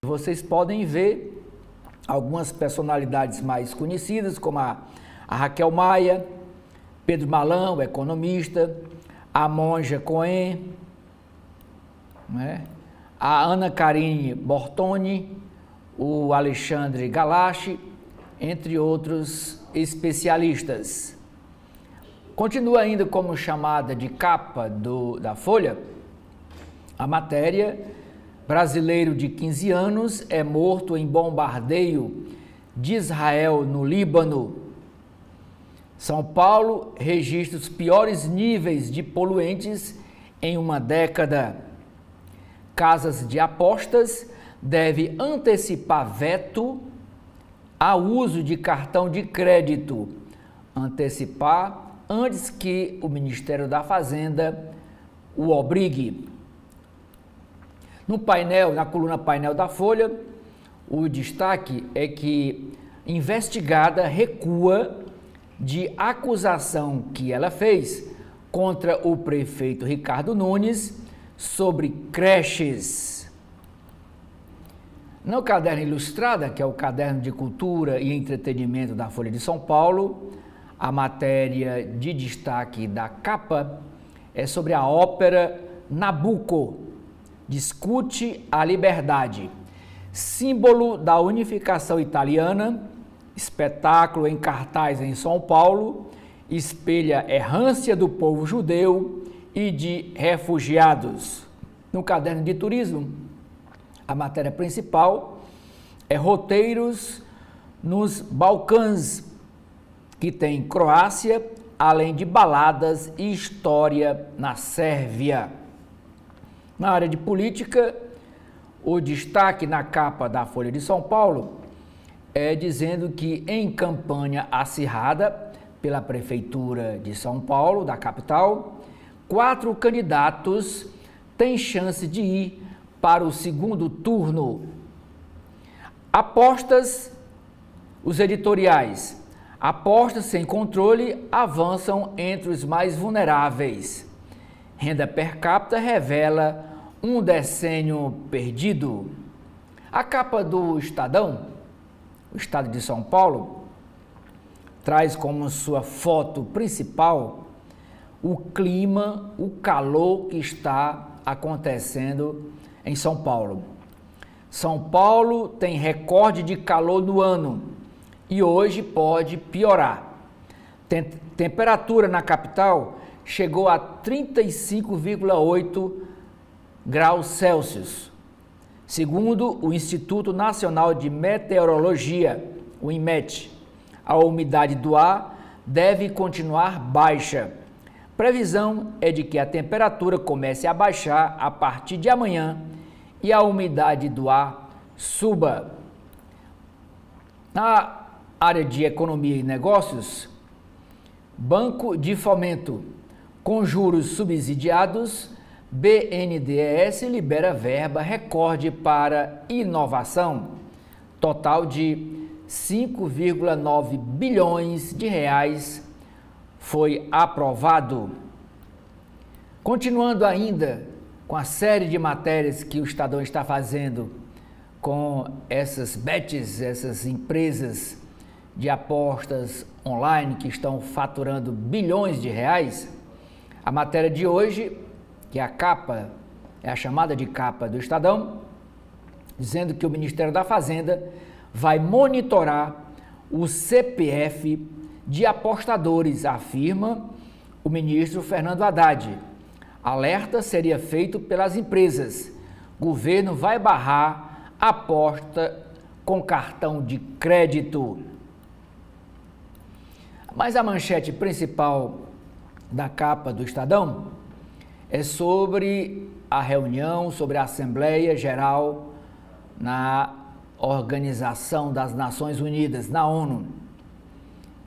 Vocês podem ver algumas personalidades mais conhecidas, como a Raquel Maia, Pedro Malan, o economista, a Monja Cohen, né? A Ana Karine Bortoni, o Alexandre Galache, entre outros especialistas. Continua ainda como chamada de capa da Folha a matéria: brasileiro de 15 anos é morto em bombardeio de Israel no Líbano. São Paulo registra os piores níveis de poluentes em uma década. Casas de apostas devem antecipar veto ao uso de cartão de crédito. Antecipar antes que o Ministério da Fazenda o obrigue. No painel, na coluna painel da Folha, o destaque é que investigada recua de acusação que ela fez contra o prefeito Ricardo Nunes sobre creches. No Caderno Ilustrada, que é o caderno de cultura e entretenimento da Folha de São Paulo, a matéria de destaque da capa é sobre a ópera Nabucco, discute a liberdade. Símbolo da unificação italiana, espetáculo em cartaz em São Paulo, espelha errância do povo judeu e de refugiados. No caderno de turismo, a matéria principal é roteiros nos Balcãs, que tem Croácia, além de baladas e história na Sérvia. Na área de política, o destaque na capa da Folha de São Paulo é dizendo que em campanha acirrada pela Prefeitura de São Paulo, da capital, 4 candidatos têm chance de ir para o segundo turno. Apostas, os editoriais. Apostas sem controle avançam entre os mais vulneráveis. Renda per capita revela um decênio perdido. A capa do Estadão, o Estado de São Paulo, traz como sua foto principal o clima, o calor que está acontecendo em São Paulo. São Paulo tem recorde de calor no ano e hoje pode piorar. Temperatura na capital chegou a 35,8 graus Celsius. Segundo o Instituto Nacional de Meteorologia, o INMET, a umidade do ar deve continuar baixa. Previsão é de que a temperatura comece a baixar a partir de amanhã e a umidade do ar suba. Na área de economia e negócios, Banco de Fomento, com juros subsidiados, BNDES libera verba recorde para inovação, total de 5,9 bilhões de reais foi aprovado. Continuando ainda com a série de matérias que o Estadão está fazendo com essas bets, essas empresas de apostas online que estão faturando bilhões de reais, a matéria de hoje, que é a capa, é a chamada de capa do Estadão, dizendo que o Ministério da Fazenda vai monitorar o CPF de apostadores, afirma o ministro Fernando Haddad. Alerta seria feito pelas empresas. Governo vai barrar aposta com cartão de crédito. Mas a manchete principal da capa do Estadão é sobre a reunião, sobre a Assembleia Geral na Organização das Nações Unidas, na ONU.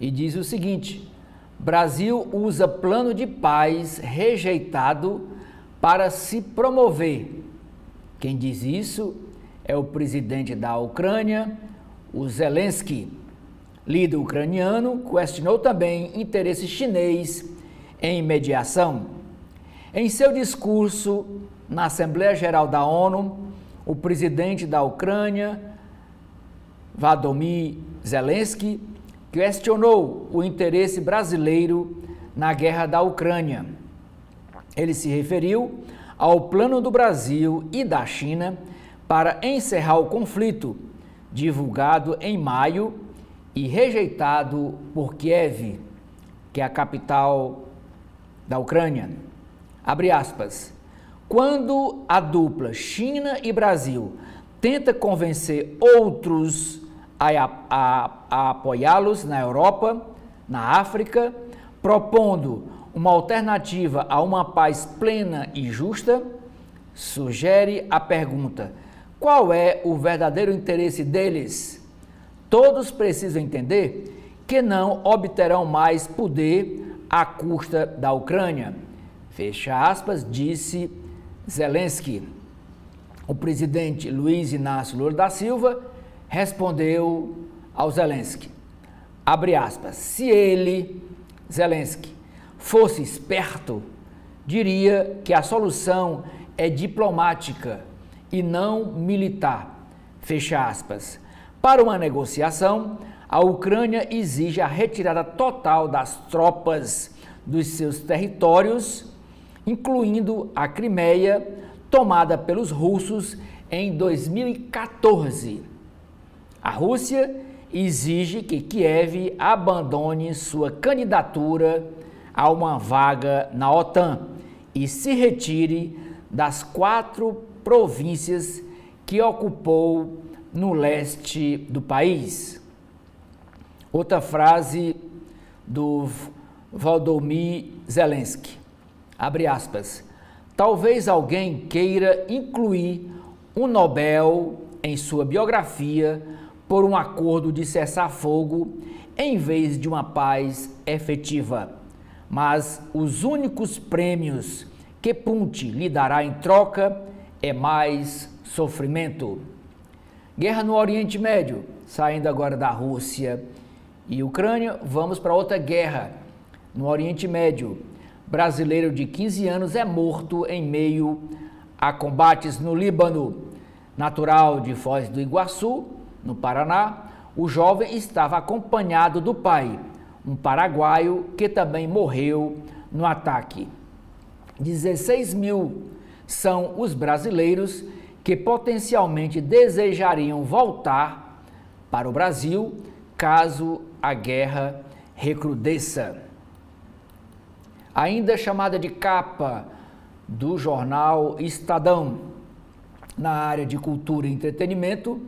E diz o seguinte: Brasil usa plano de paz rejeitado para se promover. Quem diz isso é o presidente da Ucrânia, o Zelensky. Líder ucraniano questionou também interesse chinês em mediação? Em seu discurso na Assembleia Geral da ONU, o presidente da Ucrânia, Volodymyr Zelensky, questionou o interesse brasileiro na guerra da Ucrânia. Ele se referiu ao plano do Brasil e da China para encerrar o conflito, divulgado em maio e rejeitado por Kiev, que é a capital da Ucrânia. Abre aspas. Quando a dupla China e Brasil tenta convencer outros a apoiá-los na Europa, na África, propondo uma alternativa a uma paz plena e justa, sugere a pergunta: qual é o verdadeiro interesse deles? Todos precisam entender que não obterão mais poder à custa da Ucrânia. Fecha aspas, disse Zelensky. O presidente Luiz Inácio Lula da Silva respondeu ao Zelensky, abre aspas, se ele, Zelensky, fosse esperto, diria que a solução é diplomática e não militar, fecha aspas. Para uma negociação, a Ucrânia exige a retirada total das tropas dos seus territórios, incluindo a Crimeia, tomada pelos russos em 2014. A Rússia exige que Kiev abandone sua candidatura a uma vaga na OTAN e se retire das 4 províncias que ocupou no leste do país. Outra frase do Volodymyr Zelensky, abre aspas, talvez alguém queira incluir um Nobel em sua biografia por um acordo de cessar-fogo em vez de uma paz efetiva. Mas os únicos prêmios que Putin lhe dará em troca é mais sofrimento. Guerra no Oriente Médio, saindo agora da Rússia e Ucrânia, vamos para outra guerra no Oriente Médio. Brasileiro de 15 anos é morto em meio a combates no Líbano. Natural de Foz do Iguaçu, no Paraná, o jovem estava acompanhado do pai, um paraguaio que também morreu no ataque. 16 mil são os brasileiros que potencialmente desejariam voltar para o Brasil caso a guerra recrudesça. Ainda chamada de capa do jornal Estadão, na área de cultura e entretenimento,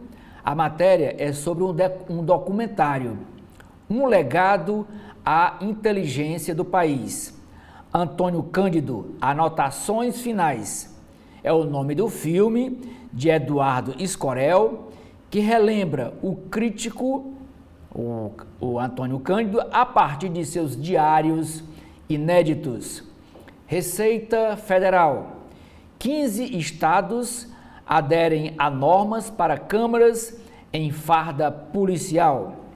a matéria é sobre um documentário, um legado à inteligência do país. Antônio Cândido, Anotações Finais, é o nome do filme de Eduardo Escorel, que relembra o crítico, o Antônio Cândido, a partir de seus diários inéditos. Receita Federal. 15 estados aderem a normas para câmaras em farda policial.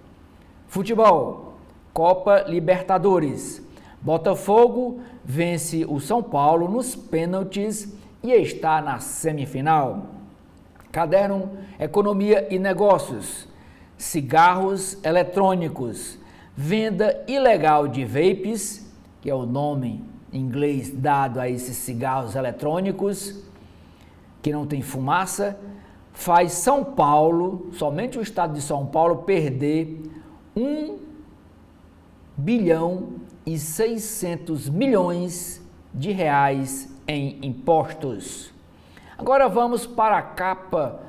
Futebol. Copa Libertadores. Botafogo vence o São Paulo nos pênaltis e está na semifinal. Caderno Economia e Negócios. Cigarros eletrônicos. Venda ilegal de vapes, que é o nome em inglês dado a esses cigarros eletrônicos, que não tem fumaça, faz São Paulo, somente o estado de São Paulo, perder 1 bilhão e 600 milhões de reais em impostos. Agora vamos para a capa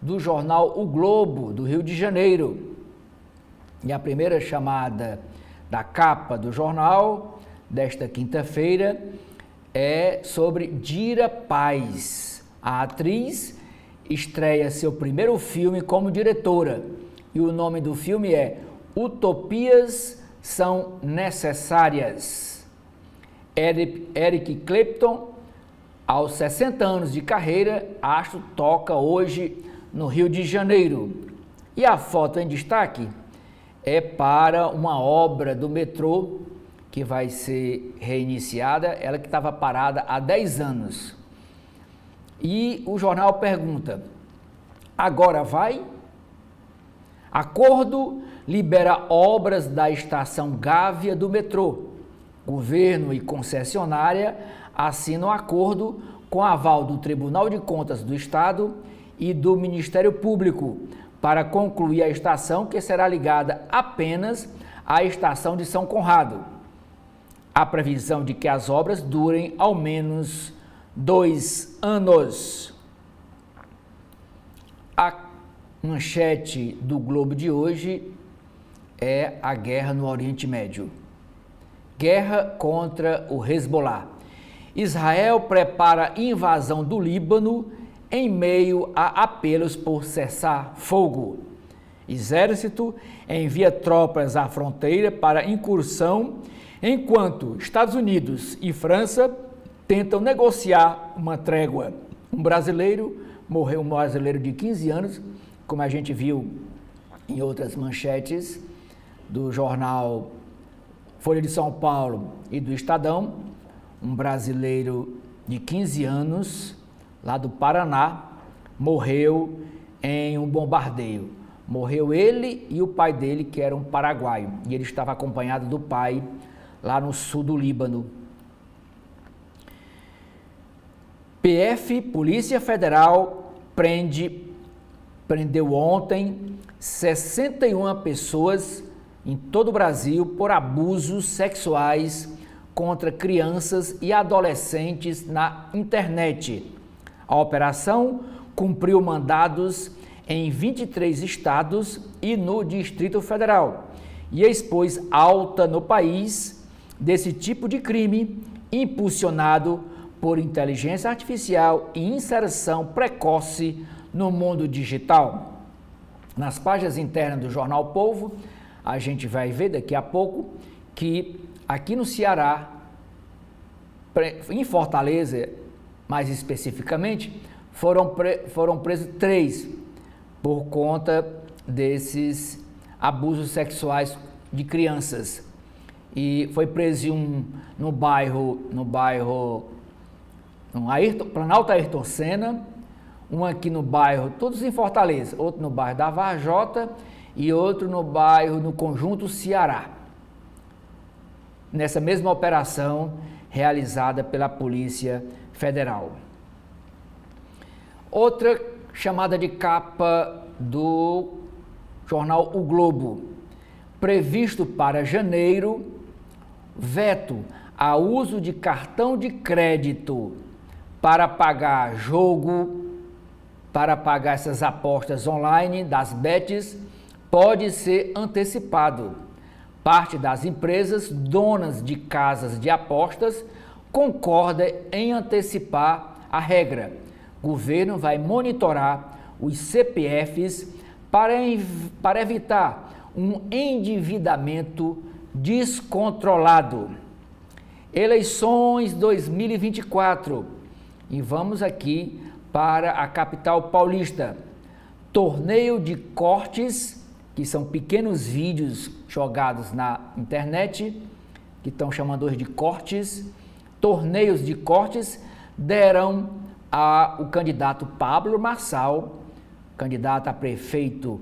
do jornal O Globo, do Rio de Janeiro. E a primeira chamada da capa do jornal desta quinta-feira é sobre Dira Paz. A atriz estreia seu primeiro filme como diretora e o nome do filme é Utopias São Necessárias. Eric Clapton, aos 60 anos de carreira, astro, toca hoje no Rio de Janeiro. E a foto em destaque é para uma obra do metrô que vai ser reiniciada, ela que estava parada há 10 anos. E o jornal pergunta, agora vai? Acordo libera obras da estação Gávea do metrô. Governo e concessionária assinam acordo com aval do Tribunal de Contas do Estado e do Ministério Público para concluir a estação, que será ligada apenas à estação de São Conrado. Há previsão de que as obras durem ao menos 2 anos. A manchete do Globo de hoje é a guerra no Oriente Médio. Guerra contra o Hezbollah. Israel prepara invasão do Líbano em meio a apelos por cessar fogo. Exército envia tropas à fronteira para incursão, enquanto Estados Unidos e França tentam negociar uma trégua. Um brasileiro de 15 anos, como a gente viu em outras manchetes do jornal Folha de São Paulo e do Estadão, um brasileiro de 15 anos, lá do Paraná, morreu em um bombardeio. Morreu ele e o pai dele, que era um paraguaio, e ele estava acompanhado do pai lá no sul do Líbano. PF, Polícia Federal, prendeu ontem 61 pessoas em todo o Brasil por abusos sexuais contra crianças e adolescentes na internet. A operação cumpriu mandados em 23 estados e no Distrito Federal e expôs alta no país desse tipo de crime impulsionado por inteligência artificial e inserção precoce no mundo digital. Nas páginas internas do Jornal Povo, a gente vai ver daqui a pouco que aqui no Ceará, em Fortaleza, mais especificamente, foram presos 3 por conta desses abusos sexuais de crianças. E foi preso no Planalto Ayrton Senna, um aqui no bairro, todos em Fortaleza, outro no bairro da Varjota e outro no Conjunto Ceará. Nessa mesma operação realizada pela Polícia Federal. Outra chamada de capa do jornal O Globo. Previsto para janeiro, veto a uso de cartão de crédito para pagar jogo, para pagar essas apostas online das bets, pode ser antecipado. Parte das empresas donas de casas de apostas concorda em antecipar a regra. O governo vai monitorar os CPFs para evitar um endividamento descontrolado. Eleições 2024. E vamos aqui para a capital paulista. Torneio de cortes, que são pequenos vídeos jogados na internet, que estão chamando hoje de cortes. Torneios de cortes deram ao candidato Pablo Marçal, candidato a prefeito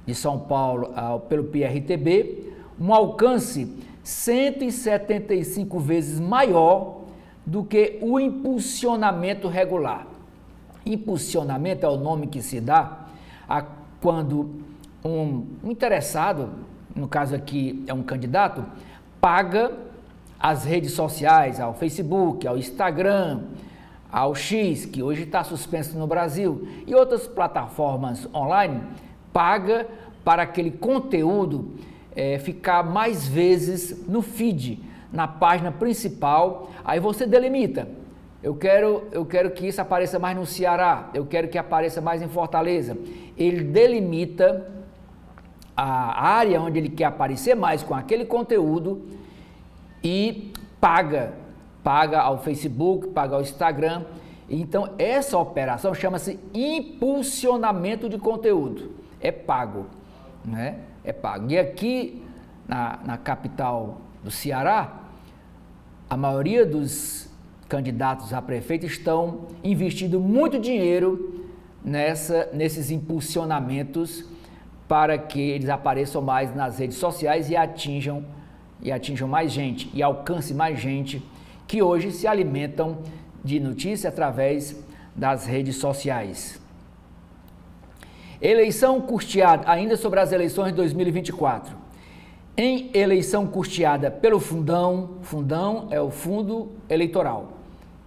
de São Paulo pelo PRTB, um alcance 175 vezes maior do que o impulsionamento regular. Impulsionamento é o nome que se dá quando um interessado, no caso aqui é um candidato, paga as redes sociais, ao Facebook, ao Instagram, ao X, que hoje está suspenso no Brasil, e outras plataformas online, paga para aquele conteúdo ficar mais vezes no feed, na página principal. Aí você delimita. Eu quero que isso apareça mais no Ceará, eu quero que apareça mais em Fortaleza. Ele delimita a área onde ele quer aparecer mais com aquele conteúdo e paga ao Facebook, paga ao Instagram. Então, essa operação chama-se impulsionamento de conteúdo. É pago, né? É pago. E aqui na capital do Ceará, a maioria dos candidatos a prefeito estão investindo muito dinheiro nesses impulsionamentos para que eles apareçam mais nas redes sociais e atinjam mais gente e alcance mais gente que hoje se alimentam de notícias através das redes sociais. Eleição custeada, ainda sobre as eleições de 2024. Em eleição custeada pelo Fundão é o Fundo Eleitoral,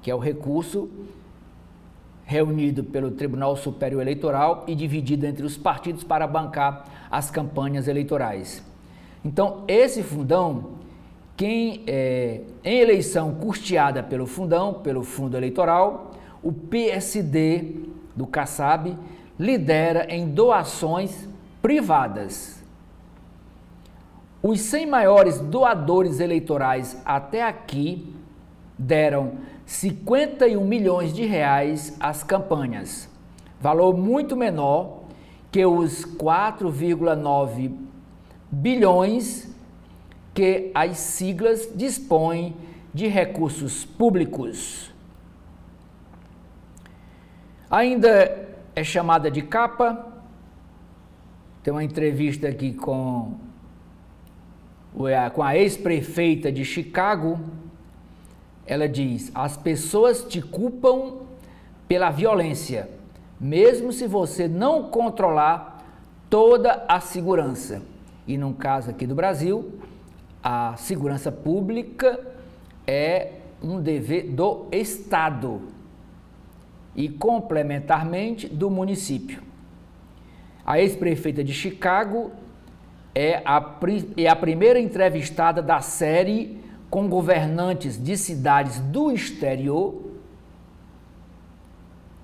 que é o recurso reunido pelo Tribunal Superior Eleitoral e dividido entre os partidos para bancar as campanhas eleitorais. Então, esse fundão, em eleição custeada pelo Fundão, pelo Fundo Eleitoral, o PSD do Kassab lidera em doações privadas. Os 100 maiores doadores eleitorais até aqui deram 51 milhões de reais às campanhas, valor muito menor que os 4,9 bilhões que as siglas dispõem de recursos públicos. Ainda é chamada de capa, tem uma entrevista aqui com a ex-prefeita de Chicago. Ela diz: as pessoas te culpam pela violência, mesmo se você não controlar toda a segurança. E no caso aqui do Brasil, a segurança pública é um dever do Estado e complementarmente do município. A ex-prefeita de Chicago é a primeira entrevistada da série com governantes de cidades do exterior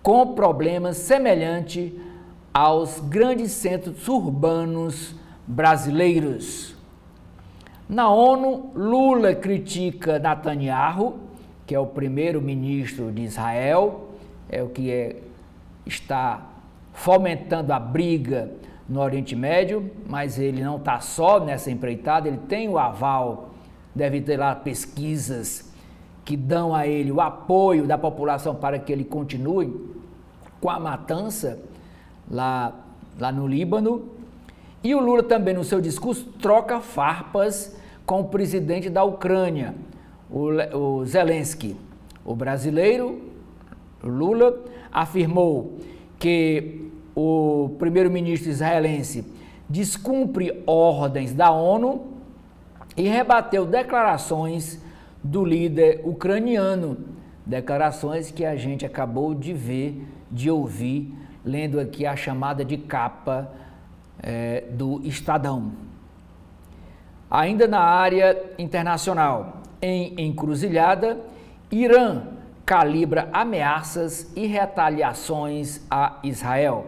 com problemas semelhantes aos grandes centros urbanos brasileiros. Na ONU, Lula critica Netanyahu, que é o primeiro-ministro de Israel, é o que está fomentando a briga no Oriente Médio, mas ele não está só nessa empreitada, ele tem o aval, deve ter lá pesquisas que dão a ele o apoio da população para que ele continue com a matança lá no Líbano. E o Lula também, no seu discurso, troca farpas com o presidente da Ucrânia, o Zelensky. O brasileiro, Lula, afirmou que o primeiro-ministro israelense descumpre ordens da ONU e rebateu declarações do líder ucraniano, declarações que a gente acabou de ouvir, lendo aqui a chamada de capa do Estadão. Ainda na área internacional, em encruzilhada, Irã calibra ameaças e retaliações a Israel.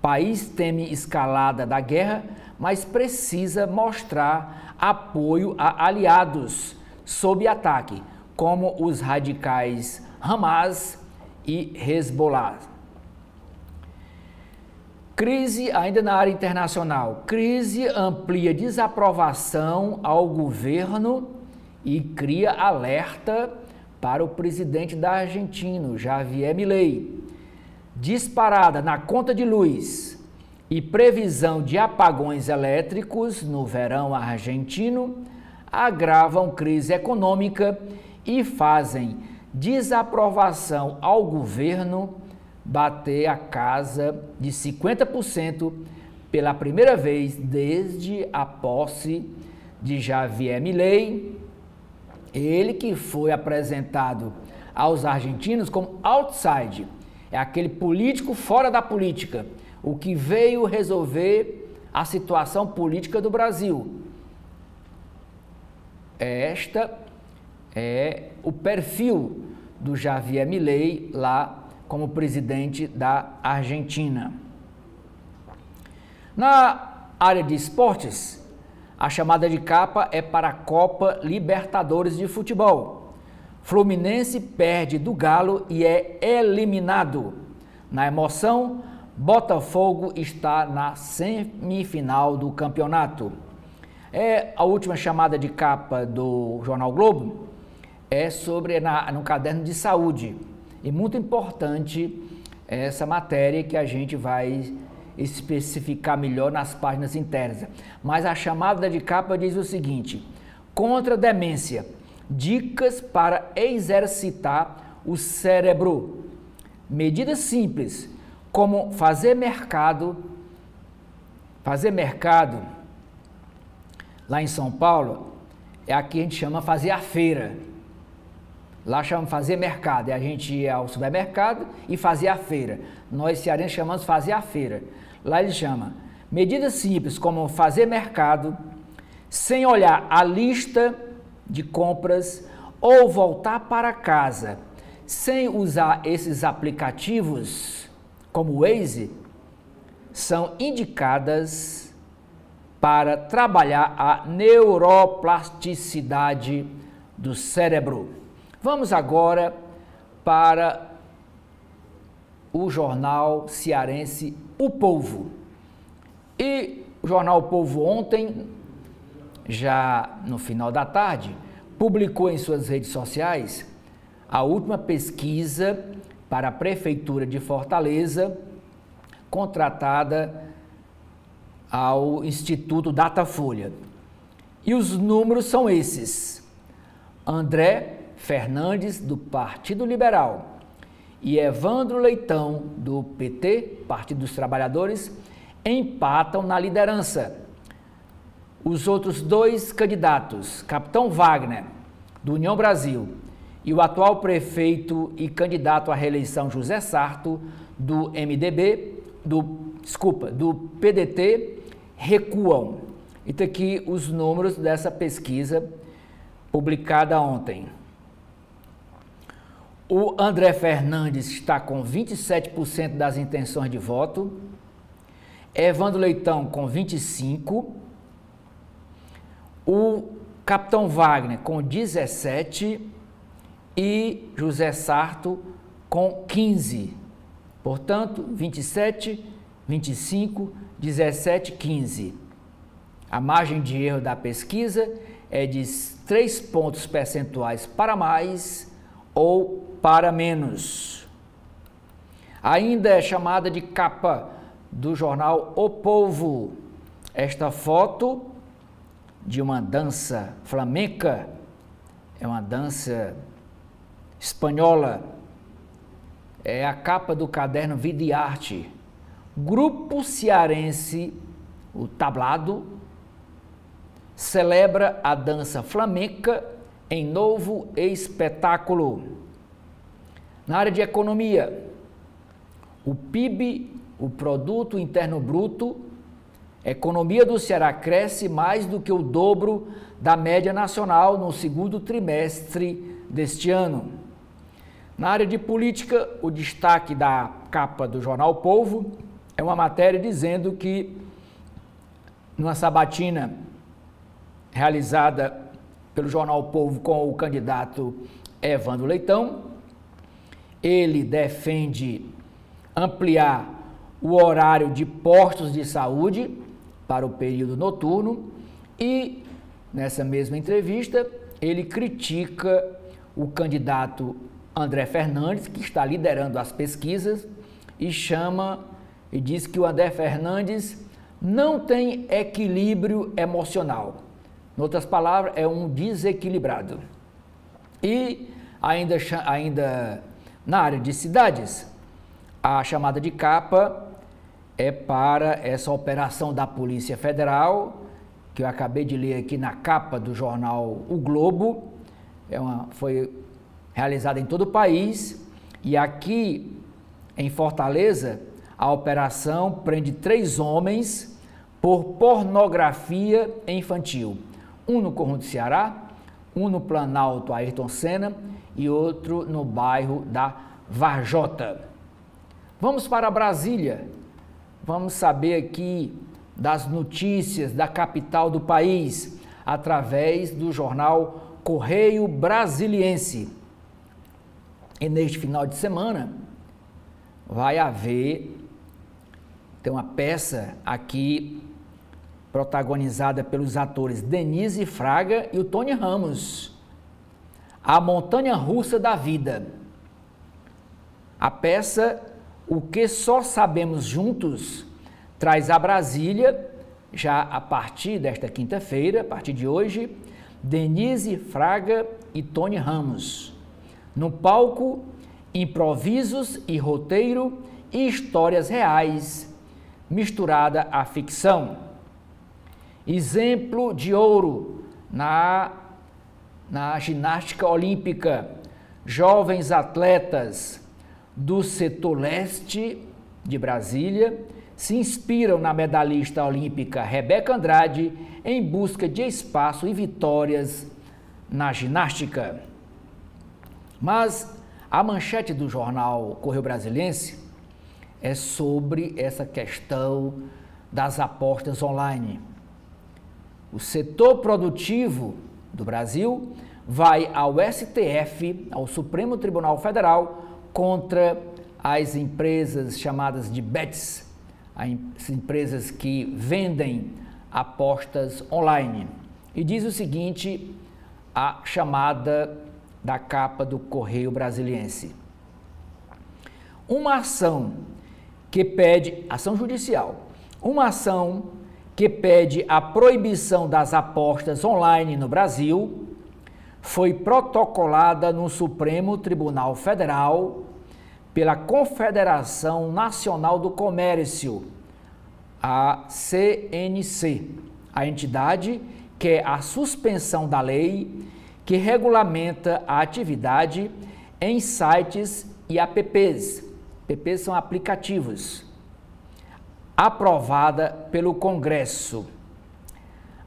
País teme escalada da guerra, mas precisa mostrar apoio a aliados sob ataque, como os radicais Hamas e Hezbollah. Crise ainda na área internacional. Crise amplia desaprovação ao governo e cria alerta para o presidente da Argentina, Javier Milei. Disparada na conta de luz e previsão de apagões elétricos no verão argentino agravam crise econômica e fazem desaprovação ao governo bater a casa de 50% pela primeira vez desde a posse de Javier Milei, ele que foi apresentado aos argentinos como outside, é aquele político fora da política, o que veio resolver a situação política do Brasil. Esta é o perfil do Javier Milei lá como presidente da Argentina. Na área de esportes, a chamada de capa é para a Copa Libertadores de Futebol. Fluminense perde do Galo e é eliminado. Na emoção, Botafogo está na semifinal do campeonato. A última chamada de capa do Jornal Globo é sobre no caderno de saúde. E muito importante essa matéria que a gente vai especificar melhor nas páginas internas. Mas a chamada de capa diz o seguinte: contra a demência, dicas para exercitar o cérebro. Medidas simples, como fazer mercado. Lá em São Paulo, aqui a gente chama fazer a feira. Lá chama fazer mercado, a gente ia ao supermercado e fazia a feira. Nós cearenses chamamos fazer a feira. Lá eles chamam medidas simples, como fazer mercado, sem olhar a lista de compras ou voltar para casa, sem usar esses aplicativos como o Waze, são indicadas para trabalhar a neuroplasticidade do cérebro. Vamos agora para o jornal cearense O Povo. E o jornal O Povo ontem, já no final da tarde, publicou em suas redes sociais a última pesquisa para a Prefeitura de Fortaleza, contratada ao Instituto Datafolha. E os números são esses: André Fernandes, do Partido Liberal, e Evandro Leitão, do PT, Partido dos Trabalhadores, empatam na liderança. Os outros dois candidatos, Capitão Wagner, do União Brasil, e o atual prefeito e candidato à reeleição José Sarto, do do PDT, recuam. E tá aqui os números dessa pesquisa publicada ontem. O André Fernandes está com 27% das intenções de voto, Evandro Leitão com 25%, o Capitão Wagner com 17% e José Sarto com 15%. Portanto, 27, 25, 17, 15. A margem de erro da pesquisa é de 3 pontos percentuais para mais ou para menos. Ainda é chamada de capa do jornal O Povo esta foto de uma dança flamenca, é uma dança espanhola, é a capa do caderno Vida e Arte. Grupo cearense, o Tablado, celebra a dança flamenca em novo espetáculo. Na área de economia, o PIB, o Produto Interno Bruto, a economia do Ceará cresce mais do que o dobro da média nacional no segundo trimestre deste ano. Na área de política, o destaque da capa do jornal O Povo é uma matéria dizendo que, numa sabatina realizada pelo jornal O Povo com o candidato Evandro Leitão, ele defende ampliar o horário de postos de saúde para o período noturno e, nessa mesma entrevista, ele critica o candidato André Fernandes, que está liderando as pesquisas, e diz que o André Fernandes não tem equilíbrio emocional. Em outras palavras, é um desequilibrado. E ainda na área de cidades, a chamada de capa é para essa operação da Polícia Federal, que eu acabei de ler aqui na capa do jornal O Globo. Foi realizada em todo o país, e aqui em Fortaleza, a operação prende 3 homens por pornografia infantil. Um no Conjunto do Ceará, um no Planalto Ayrton Senna e outro no bairro da Varjota. Vamos para Brasília. Vamos saber aqui das notícias da capital do país através do jornal Correio Brasiliense. E neste final de semana tem uma peça aqui protagonizada pelos atores Denise Fraga e o Tony Ramos. A Montanha-Russa da Vida. A peça O Que Só Sabemos Juntos traz a Brasília, já a partir desta quinta-feira, a partir de hoje, Denise Fraga e Tony Ramos. No palco, improvisos e roteiro e histórias reais, misturada à ficção. Exemplo de ouro na ginástica olímpica. Jovens atletas do setor leste de Brasília se inspiram na medalhista olímpica Rebeca Andrade em busca de espaço e vitórias na ginástica. Mas a manchete do jornal Correio Brasiliense é sobre essa questão das apostas online. O setor produtivo do Brasil vai ao STF, ao Supremo Tribunal Federal, contra as empresas chamadas de bets, as empresas que vendem apostas online. E diz o seguinte, a chamada da capa do Correio Brasiliense. Uma ação que pede, ação judicial, uma ação que pede a proibição das apostas online no Brasil foi protocolada no Supremo Tribunal Federal pela Confederação Nacional do Comércio, a CNC, a entidade que é a suspensão da lei que regulamenta a atividade em sites e apps. Apps são aplicativos. Aprovada pelo Congresso.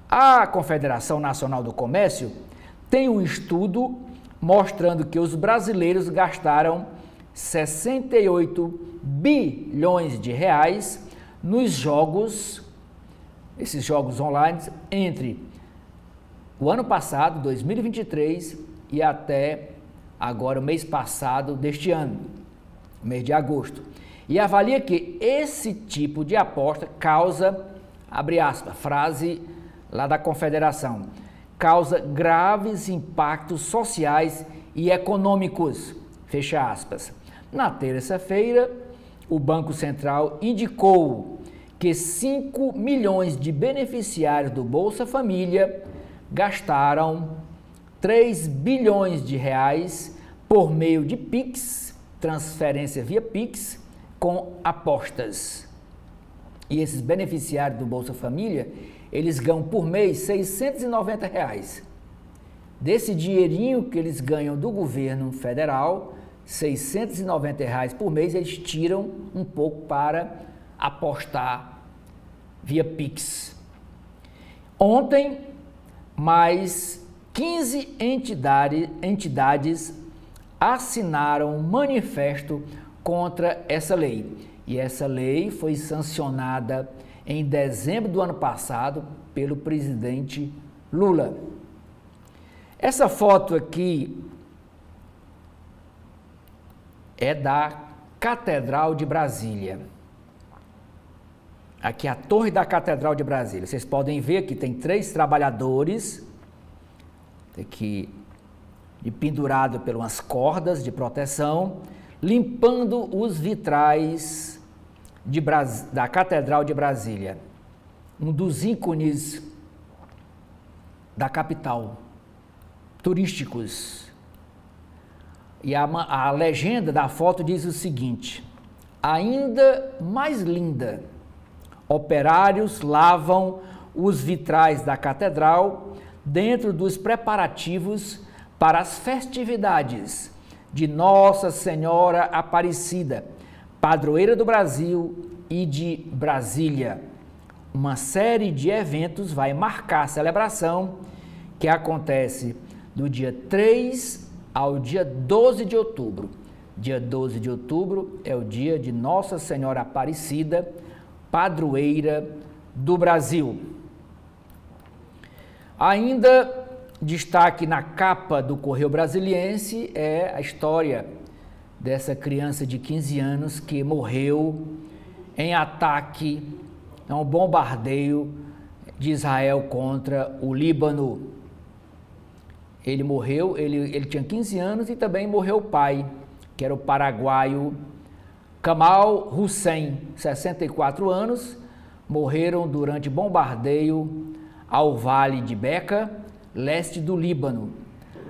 A Confederação Nacional do Comércio tem um estudo mostrando que os brasileiros gastaram 68 bilhões de reais nos jogos, esses jogos online, entre o ano passado, 2023, e até agora, o mês passado deste ano, mês de agosto. E avalia que esse tipo de aposta causa, abre aspas, frase lá da Confederação, causa graves impactos sociais e econômicos, fecha aspas. Na terça-feira, o Banco Central indicou que 5 milhões de beneficiários do Bolsa Família gastaram 3 bilhões de reais por meio de Pix, transferência via Pix, com apostas. E esses beneficiários do Bolsa Família, eles ganham por mês R$690 reais. Desse dinheirinho que eles ganham do governo federal, R$690 reais por mês, eles tiram um pouco para apostar via Pix. Ontem, mais 15 entidades assinaram um manifesto contra essa lei. E essa lei foi sancionada em dezembro do ano passado pelo presidente Lula. Essa foto aqui é da Catedral de Brasília. Aqui é a Torre da Catedral de Brasília. Vocês podem ver que tem 3 trabalhadores aqui pendurado por umas cordas de proteção, limpando os vitrais da Catedral de Brasília, um dos ícones da capital, turísticos. E a legenda da foto diz o seguinte: ainda mais linda, operários lavam os vitrais da catedral dentro dos preparativos para as festividades de Nossa Senhora Aparecida, padroeira do Brasil e de Brasília. Uma série de eventos vai marcar a celebração que acontece do dia 3 ao dia 12 de outubro. Dia 12 de outubro é o dia de Nossa Senhora Aparecida, padroeira do Brasil. Ainda destaque na capa do Correio Brasiliense é a história dessa criança de 15 anos que morreu em ataque, um bombardeio de Israel contra o Líbano. Ele morreu, ele tinha 15 anos e também morreu o pai, que era o paraguaio Gamal Hussein, 64 anos, morreram durante bombardeio ao Vale de Beca, leste do Líbano.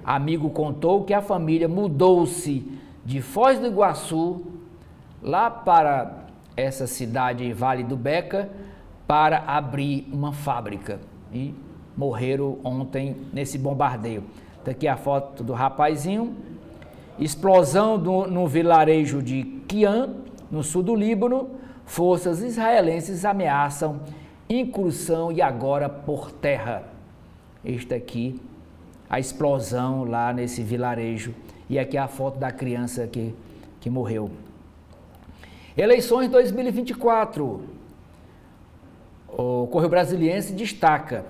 Amigo contou que a família mudou-se de Foz do Iguaçu, lá para essa cidade Vale do Beca, para abrir uma fábrica. E morreram ontem nesse bombardeio. Tá aqui a foto do rapazinho. Explosão no vilarejo de Qian, no sul do Líbano. Forças israelenses ameaçam incursão e agora por terra. Esta aqui, a explosão lá nesse vilarejo. E aqui a foto da criança que morreu. Eleições 2024. O Correio Brasiliense destaca: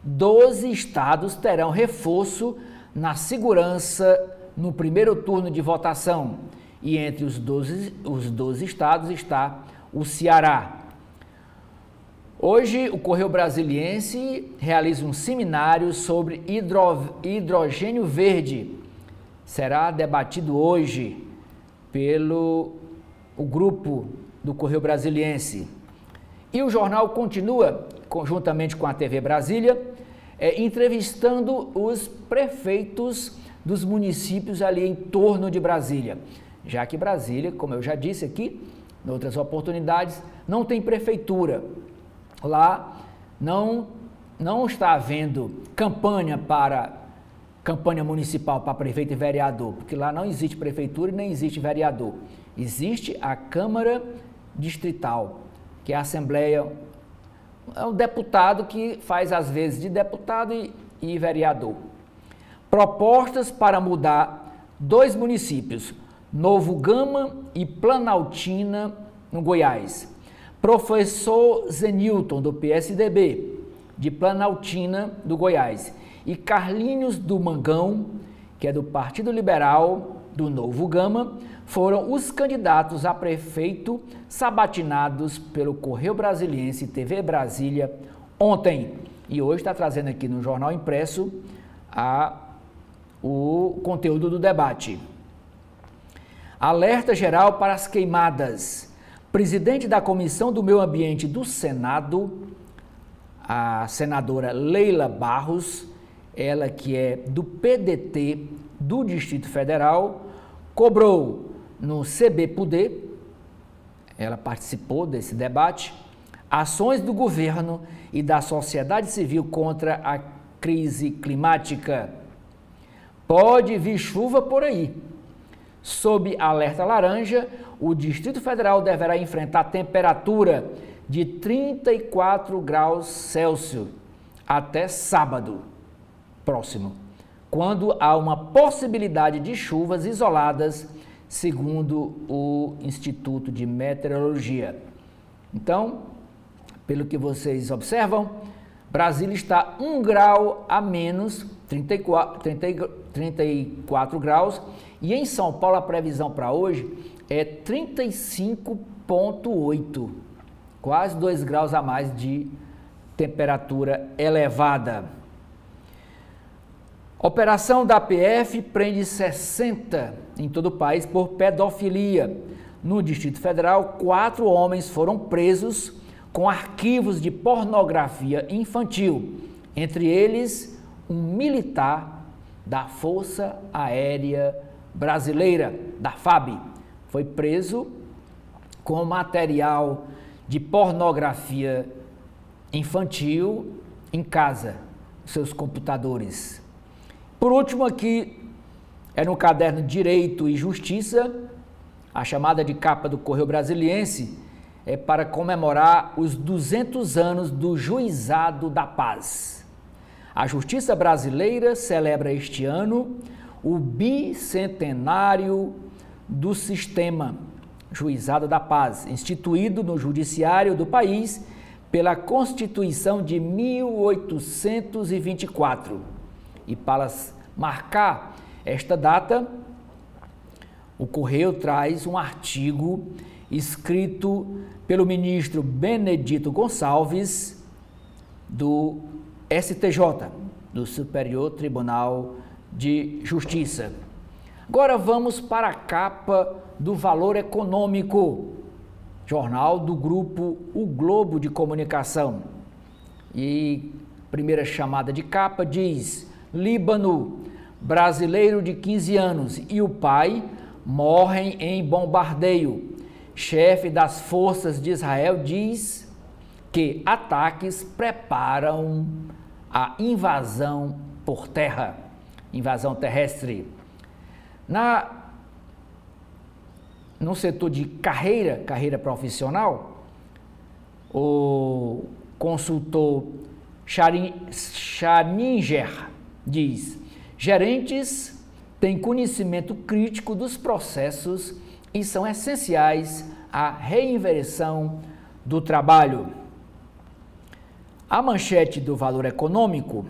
12 estados terão reforço na segurança no primeiro turno de votação. E entre os 12 estados está o Ceará. Hoje, o Correio Brasiliense realiza um seminário sobre hidrogênio verde. Será debatido hoje pelo grupo do Correio Brasiliense. E o jornal continua, conjuntamente com a TV Brasília, entrevistando os prefeitos dos municípios ali em torno de Brasília. Já que Brasília, como eu já disse aqui, em outras oportunidades, não tem prefeitura. Lá não está havendo campanha municipal para prefeito e vereador, porque lá não existe prefeitura e nem existe vereador. Existe a Câmara Distrital, que é a Assembleia, é um deputado que faz às vezes de deputado e vereador. Propostas para mudar 2 municípios, Novo Gama e Planaltina, no Goiás. Professor Zenilton, do PSDB, de Planaltina, do Goiás, e Carlinhos do Mangão, que é do Partido Liberal, do Novo Gama, foram os candidatos a prefeito sabatinados pelo Correio Brasiliense e TV Brasília ontem. E hoje está trazendo aqui no Jornal Impresso o conteúdo do debate. Alerta geral para as queimadas. Presidente da Comissão do Meio Ambiente do Senado, a senadora Leila Barros, ela que é do PDT do Distrito Federal, cobrou no CBPUD, ela participou desse debate, ações do governo e da sociedade civil contra a crise climática. Pode vir chuva por aí. Sob alerta laranja, o Distrito Federal deverá enfrentar temperatura de 34 graus Celsius até sábado próximo, quando há uma possibilidade de chuvas isoladas, segundo o Instituto de Meteorologia. Então, pelo que vocês observam, Brasília está 1 grau a menos, 34 graus, e em São Paulo a previsão para hoje é 35,8, quase 2 graus a mais de temperatura elevada. Operação da PF prende 60 em todo o país por pedofilia. No Distrito Federal, 4 homens foram presos com arquivos de pornografia infantil, entre eles um militar da Força Aérea Brasileira, da FAB, foi preso com material de pornografia infantil em casa, seus computadores. Por último aqui, é no caderno Direito e Justiça, a chamada de capa do Correio Brasiliense, é para comemorar os 200 anos do Juizado da Paz. A Justiça Brasileira celebra este ano o bicentenário do sistema Juizado da Paz, instituído no Judiciário do país pela Constituição de 1824. E para marcar esta data, o Correio traz um artigo escrito pelo ministro Benedito Gonçalves, do STJ, do Superior Tribunal de Justiça. Agora vamos para a capa do Valor Econômico, jornal do grupo O Globo de Comunicação. E primeira chamada de capa diz: Líbano, brasileiro de 15 anos e o pai morrem em bombardeio. Chefe das forças de Israel diz que ataques preparam a invasão por terra, invasão terrestre. No setor de carreira profissional, o consultor Scharinger diz: gerentes têm conhecimento crítico dos processos e são essenciais à reinversão do trabalho. A manchete do Valor Econômico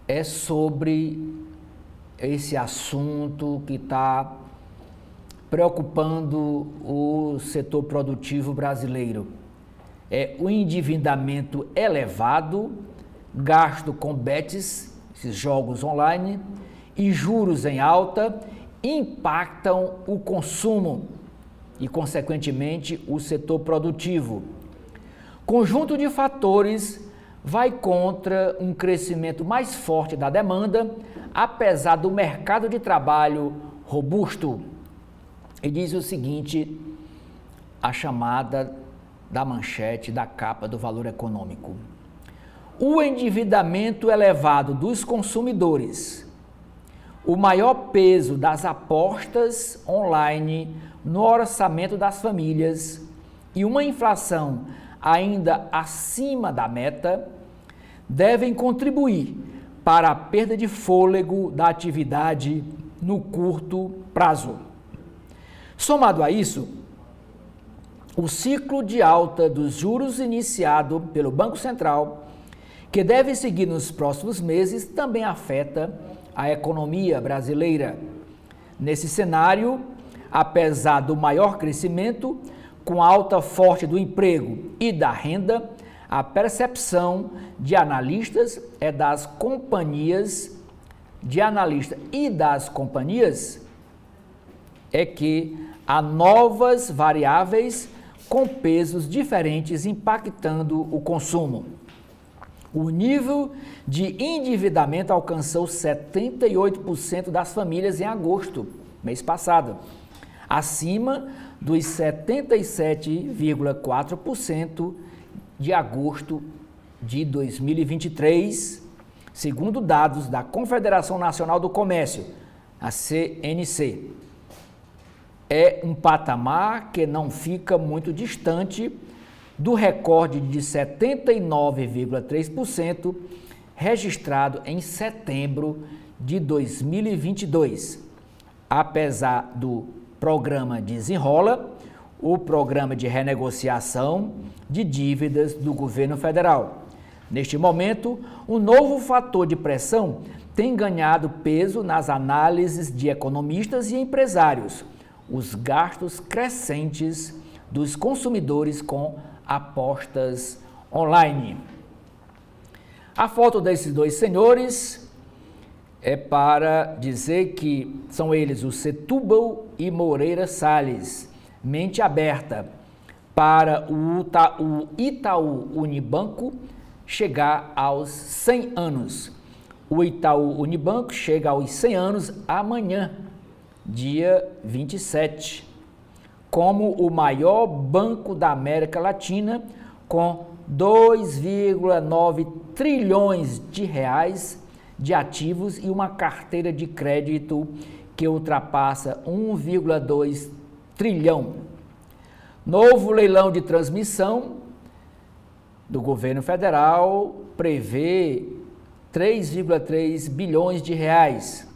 é sobre esse assunto que está preocupando o setor produtivo brasileiro. É o endividamento elevado, gasto com bets, esses jogos online, e juros em alta impactam o consumo e, consequentemente, o setor produtivo. Conjunto de fatores vai contra um crescimento mais forte da demanda, apesar do mercado de trabalho robusto. E diz o seguinte, a chamada da manchete da capa do Valor Econômico: o endividamento elevado dos consumidores, o maior peso das apostas online no orçamento das famílias e uma inflação ainda acima da meta devem contribuir para a perda de fôlego da atividade no curto prazo. Somado a isso, o ciclo de alta dos juros iniciado pelo Banco Central, que deve seguir nos próximos meses, também afeta a economia brasileira. Nesse cenário, apesar do maior crescimento, com alta forte do emprego e da renda, a percepção de analistas é das companhias, é que há novas variáveis com pesos diferentes impactando o consumo. O nível de endividamento alcançou 78% das famílias em agosto, mês passado, acima dos 77,4% de agosto de 2023, segundo dados da Confederação Nacional do Comércio, a CNC. É um patamar que não fica muito distante do recorde de 79,3% registrado em setembro de 2022. Apesar do programa Desenrola, o programa de renegociação de dívidas do governo federal. Neste momento, um novo fator de pressão tem ganhado peso nas análises de economistas e empresários: os gastos crescentes dos consumidores com apostas online. A foto desses dois senhores é para dizer que são eles o Setúbal e Moreira Salles, mente aberta para o Itaú Unibanco chegar aos 100 anos. O Itaú Unibanco chega aos 100 anos amanhã, dia 27, como o maior banco da América Latina, com 2,9 trilhões de reais de ativos e uma carteira de crédito que ultrapassa 1,2 trilhão. Novo leilão de transmissão do governo federal prevê 3,3 bilhões de reais.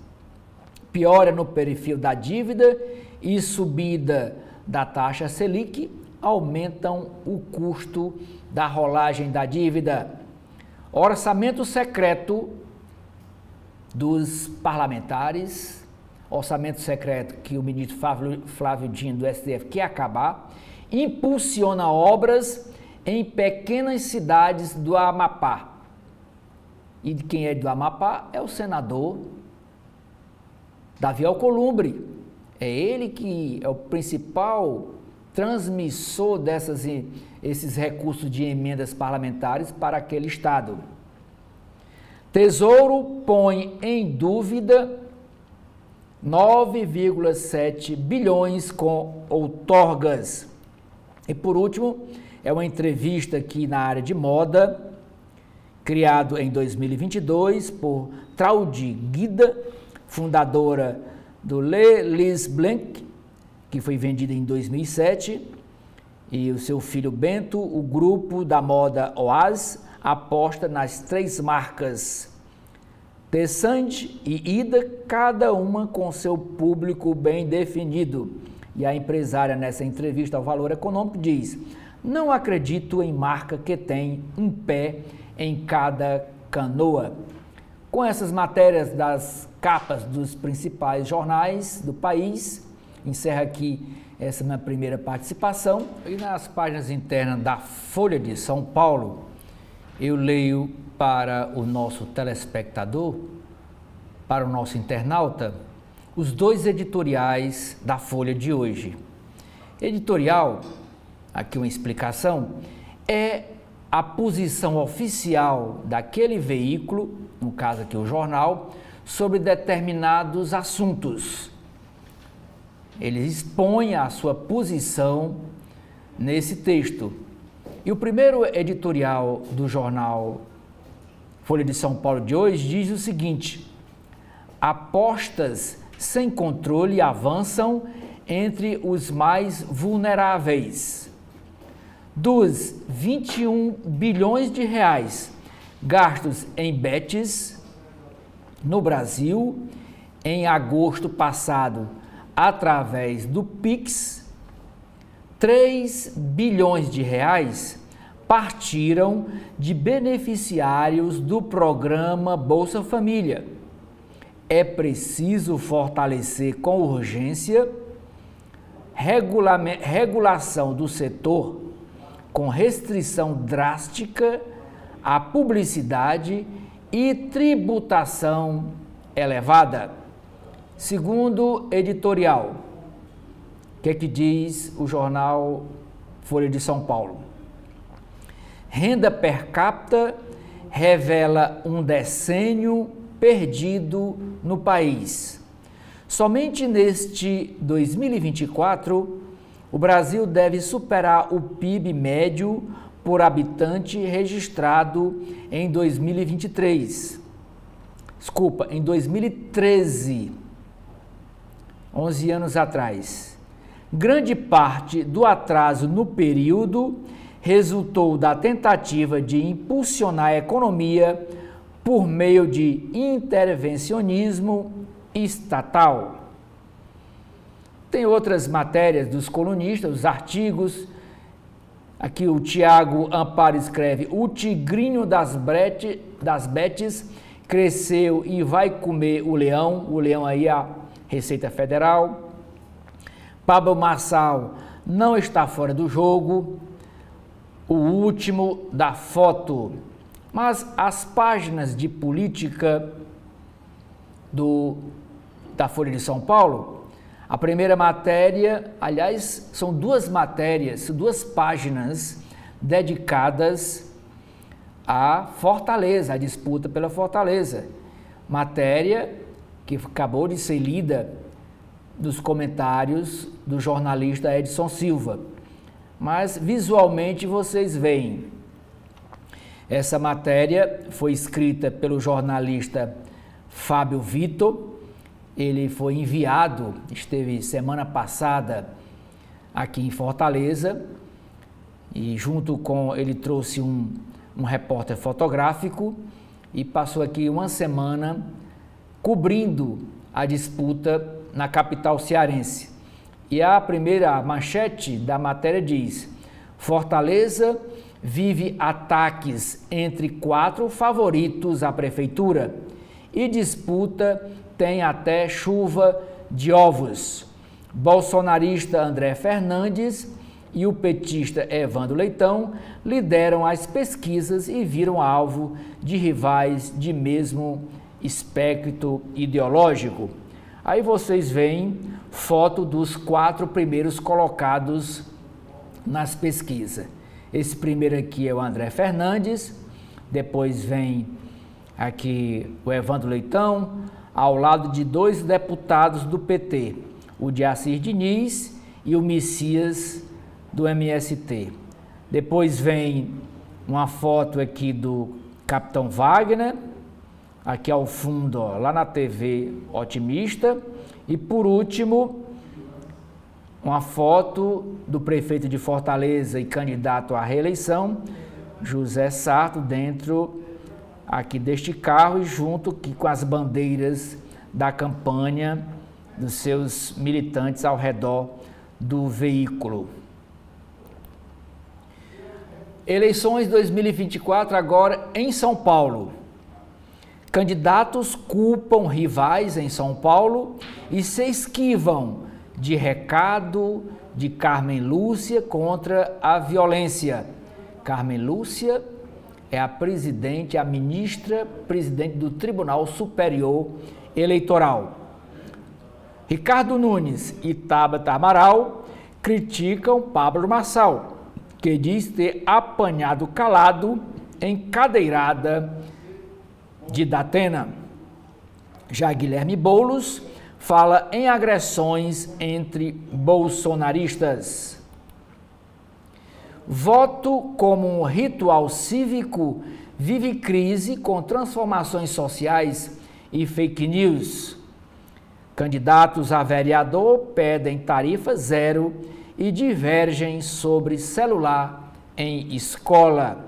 Piora no perfil da dívida e subida da taxa Selic aumentam o custo da rolagem da dívida. Orçamento secreto dos parlamentares, orçamento secreto que o ministro Flávio Dino do STF quer acabar, impulsiona obras em pequenas cidades do Amapá. E de quem é do Amapá é o senador Davi Alcolumbre. É ele que é o principal transmissor esses recursos de emendas parlamentares para aquele estado. Tesouro põe em dúvida 9,7 bilhões com outorgas. E por último, é uma entrevista aqui na área de moda, criado em 2022 por Traudy Guida, fundadora do Le Lis Blanc, que foi vendida em 2007, e o seu filho Bento. O grupo da moda Oaz aposta nas 3 marcas Tessande e Ida, cada uma com seu público bem definido. E a empresária, nessa entrevista ao Valor Econômico, diz: não acredito em marca que tem um pé em cada canoa. Com essas matérias das capas dos principais jornais do país, encerra aqui essa minha primeira participação. E nas páginas internas da Folha de São Paulo, eu leio para o nosso telespectador, para o nosso internauta, os 2 editoriais da Folha de hoje. Editorial, aqui uma explicação, é a posição oficial daquele veículo, no caso aqui o jornal, sobre determinados assuntos. Eles expõem a sua posição nesse texto. E o primeiro editorial do jornal Folha de São Paulo de hoje diz o seguinte: apostas sem controle avançam entre os mais vulneráveis. Dos 21 bilhões de reais gastos em bets no Brasil em agosto passado através do Pix, 3 bilhões de reais partiram de beneficiários do programa Bolsa Família. É preciso fortalecer com urgência regulação do setor com restrição drástica à publicidade e tributação elevada. Segundo editorial, o que diz o jornal Folha de São Paulo? Renda per capita revela um decênio perdido no país. Somente neste 2024, o Brasil deve superar o PIB médio por habitante registrado em 2023. Desculpa, em 2013, 11 anos atrás. Grande parte do atraso no período resultou da tentativa de impulsionar a economia por meio de intervencionismo estatal. Tem outras matérias dos colunistas, os artigos. Aqui o Tiago Amparo escreve: o tigrinho das bets cresceu e vai comer o leão aí a Receita Federal. Pablo Marçal não está fora do jogo, o último da foto. Mas as páginas de política da Folha de São Paulo, a primeira matéria, aliás, são 2 matérias, 2 páginas dedicadas à Fortaleza, à disputa pela Fortaleza. Matéria que acabou de ser lida dos comentários do jornalista Edson Silva. Mas visualmente vocês veem. Essa matéria foi escrita pelo jornalista Fábio Vitor. Ele foi enviado, esteve semana passada aqui em Fortaleza e junto com ele trouxe um repórter fotográfico e passou aqui uma semana cobrindo a disputa na capital cearense. E a primeira manchete da matéria diz: Fortaleza vive ataques entre 4 favoritos à prefeitura e disputa tem até chuva de ovos. Bolsonarista André Fernandes e o petista Evandro Leitão lideram as pesquisas e viram alvo de rivais de mesmo espectro ideológico. Aí vocês veem foto dos 4 primeiros colocados nas pesquisas. Esse primeiro aqui é o André Fernandes, depois vem aqui o Evandro Leitão, ao lado de 2 deputados do PT, o Diacir Diniz e o Messias do MST. Depois vem uma foto aqui do Capitão Wagner, aqui ao fundo, ó, lá na TV Otimista. E por último, uma foto do prefeito de Fortaleza e candidato à reeleição, José Sarto, dentro aqui deste carro e junto aqui com as bandeiras da campanha dos seus militantes ao redor do veículo. Eleições 2024 agora em São Paulo. Candidatos culpam rivais em São Paulo e se esquivam de recado de Carmen Lúcia contra a violência. Carmen Lúcia é a ministra presidente do Tribunal Superior Eleitoral. Ricardo Nunes e Tabata Amaral criticam Pablo Marçal, que diz ter apanhado calado em cadeirada de Datena. Já Guilherme Boulos fala em agressões entre bolsonaristas. Voto como um ritual cívico vive crise com transformações sociais e fake news. Candidatos a vereador pedem tarifa zero e divergem sobre celular em escola.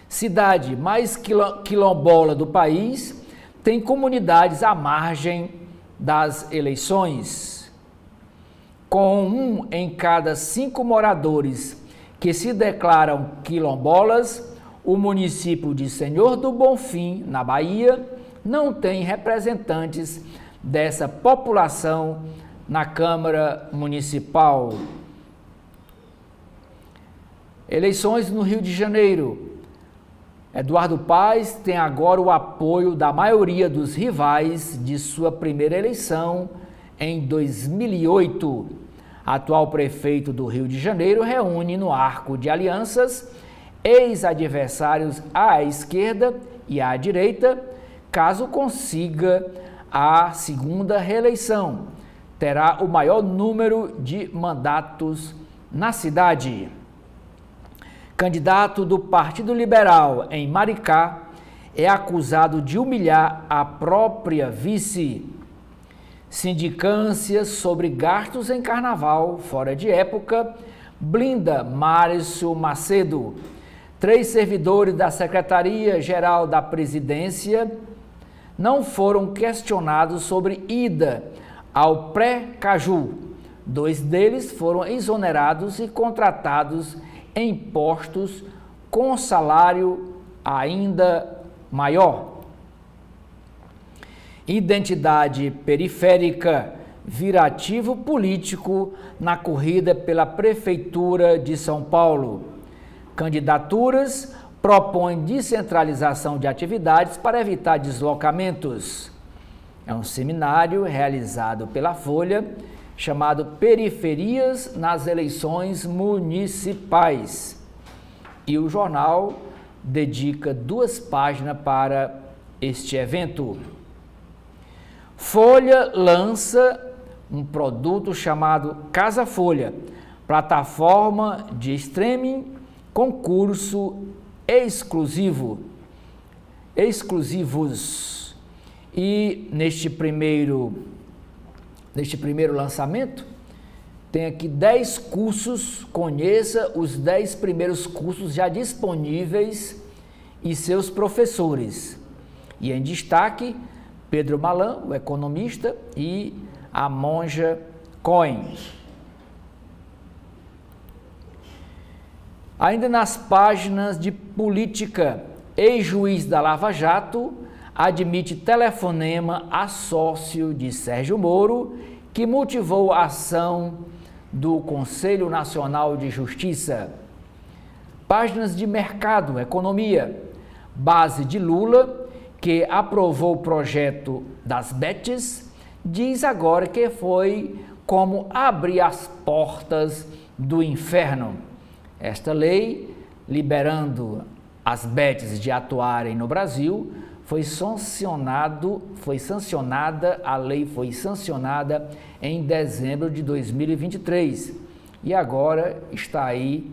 Cidade mais quilombola do país tem comunidades à margem das eleições. Com 1 em cada 5 moradores que se declaram quilombolas, o município de Senhor do Bonfim, na Bahia, não tem representantes dessa população na Câmara Municipal. Eleições no Rio de Janeiro. Eduardo Paes tem agora o apoio da maioria dos rivais de sua primeira eleição em 2008. Atual prefeito do Rio de Janeiro reúne no arco de alianças ex-adversários à esquerda e à direita, caso consiga a segunda reeleição. Terá o maior número de mandatos na cidade. Candidato do Partido Liberal em Maricá é acusado de humilhar a própria vice. Sindicância sobre gastos em carnaval fora de época blinda Márcio Macedo. 3 servidores da Secretaria-Geral da Presidência não foram questionados sobre ida ao pré-Caju. 2 deles foram exonerados e contratados em postos com salário ainda maior. Identidade periférica vira ativo político na corrida pela Prefeitura de São Paulo. Candidaturas propõem descentralização de atividades para evitar deslocamentos. É um seminário realizado pela Folha, chamado Periferias nas Eleições Municipais. E o jornal dedica 2 páginas para este evento. Folha lança um produto chamado Casa Folha, plataforma de streaming, concurso exclusivos. E neste primeiro lançamento, tem aqui 10 cursos, conheça os 10 primeiros cursos já disponíveis e seus professores. E em destaque, Pedro Malan, o economista, e a Monja Cohen. Ainda nas páginas de política, ex-juiz da Lava Jato admite telefonema a sócio de Sérgio Moro que motivou a ação do Conselho Nacional de Justiça. Páginas de mercado, economia. Base de Lula, que aprovou o projeto das bets, diz agora que foi como abrir as portas do inferno. Esta lei, liberando as bets de atuarem no Brasil, a lei foi sancionada em dezembro de 2023. E agora está aí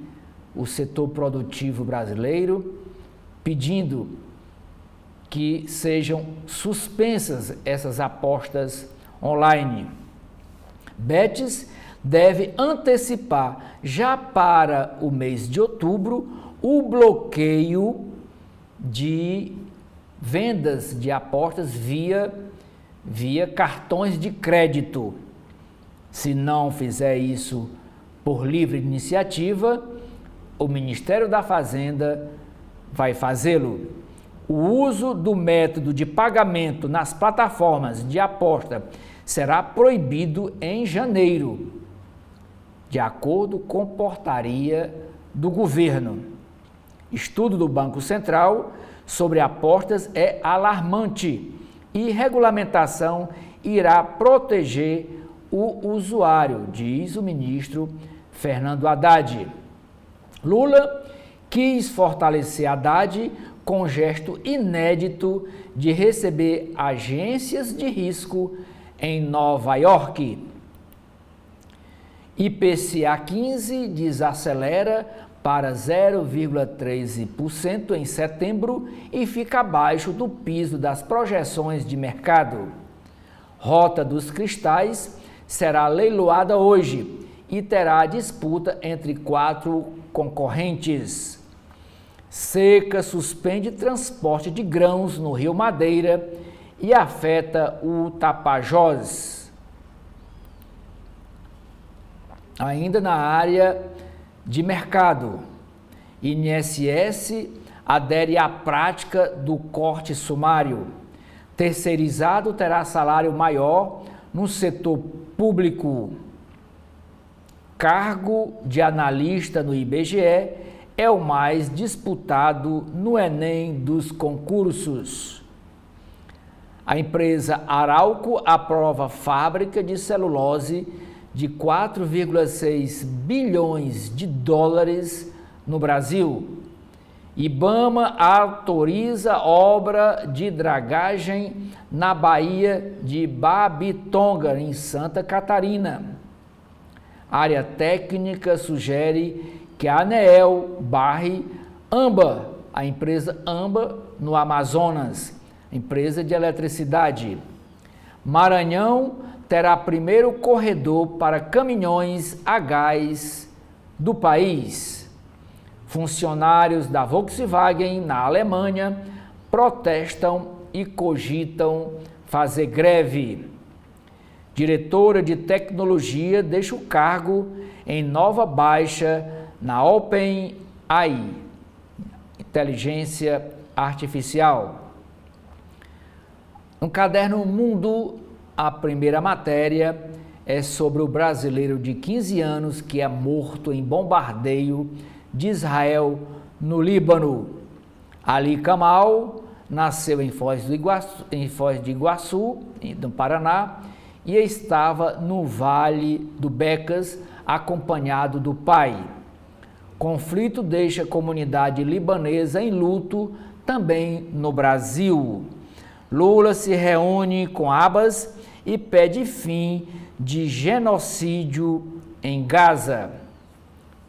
o setor produtivo brasileiro pedindo que sejam suspensas essas apostas online. Bets deve antecipar já para o mês de outubro o bloqueio de vendas de apostas via cartões de crédito. Se não fizer isso por livre iniciativa, o Ministério da Fazenda vai fazê-lo. O uso do método de pagamento nas plataformas de aposta será proibido em janeiro, de acordo com portaria do governo. Estudo do Banco Central sobre apostas é alarmante e regulamentação irá proteger o usuário, diz o ministro Fernando Haddad. Lula quis fortalecer Haddad com gesto inédito de receber agências de risco em Nova York. IPCA 15 desacelera para 0,13% em setembro e fica abaixo do piso das projeções de mercado. Rota dos Cristais será leiloada hoje e terá disputa entre 4 concorrentes. Seca suspende transporte de grãos no Rio Madeira e afeta o Tapajós. Ainda na área de mercado, INSS adere à prática do corte sumário. Terceirizado terá salário maior no setor público. Cargo de analista no IBGE é o mais disputado no Enem dos concursos. A empresa Arauco aprova fábrica de celulose de 4,6 bilhões de dólares no Brasil. IBAMA autoriza obra de dragagem na Baía de Babitonga, em Santa Catarina. Área técnica sugere que a ANEEL barre AMBA, a empresa AMBA no Amazonas, empresa de eletricidade. Maranhão terá primeiro corredor para caminhões a gás do país. Funcionários da Volkswagen na Alemanha protestam e cogitam fazer greve. Diretora de tecnologia deixa o cargo em nova baixa na OpenAI, inteligência artificial. No caderno Mundo, a primeira matéria é sobre o brasileiro de 15 anos que é morto em bombardeio de Israel no Líbano. Ali Kamal nasceu em Foz do Iguaçu, no Paraná, e estava no Vale do Becas, acompanhado do pai. Conflito deixa a comunidade libanesa em luto também no Brasil. Lula se reúne com Abbas e pede fim de genocídio em Gaza.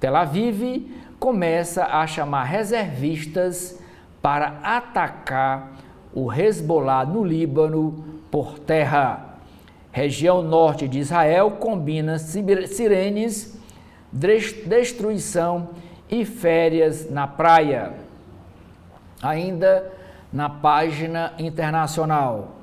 Tel Aviv começa a chamar reservistas para atacar o Hezbollah no Líbano por terra. Região norte de Israel combina sirenes, destruição e férias na praia. Ainda na página internacional,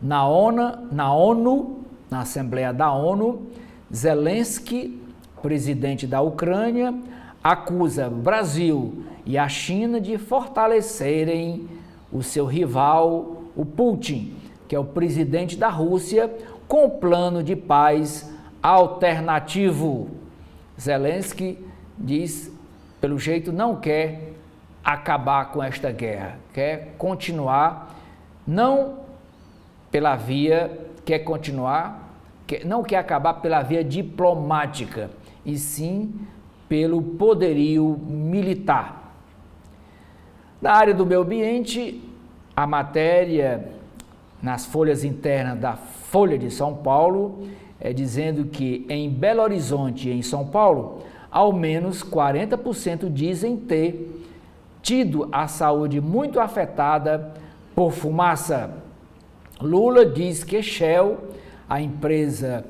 na ONU, na Assembleia da ONU, Zelensky, presidente da Ucrânia, acusa o Brasil e a China de fortalecerem o seu rival, o Putin, que é o presidente da Rússia, com plano de paz alternativo. Zelensky diz, pelo jeito, não quer acabar com esta guerra, quer continuar, não pela via, quer continuar, não quer acabar pela via diplomática, e sim pelo poderio militar. Na área do meio ambiente, a matéria nas folhas internas da Folha de São Paulo é dizendo que em Belo Horizonte e em São Paulo, ao menos 40% dizem ter tido a saúde muito afetada por fumaça. Lula diz que Shell, a empresa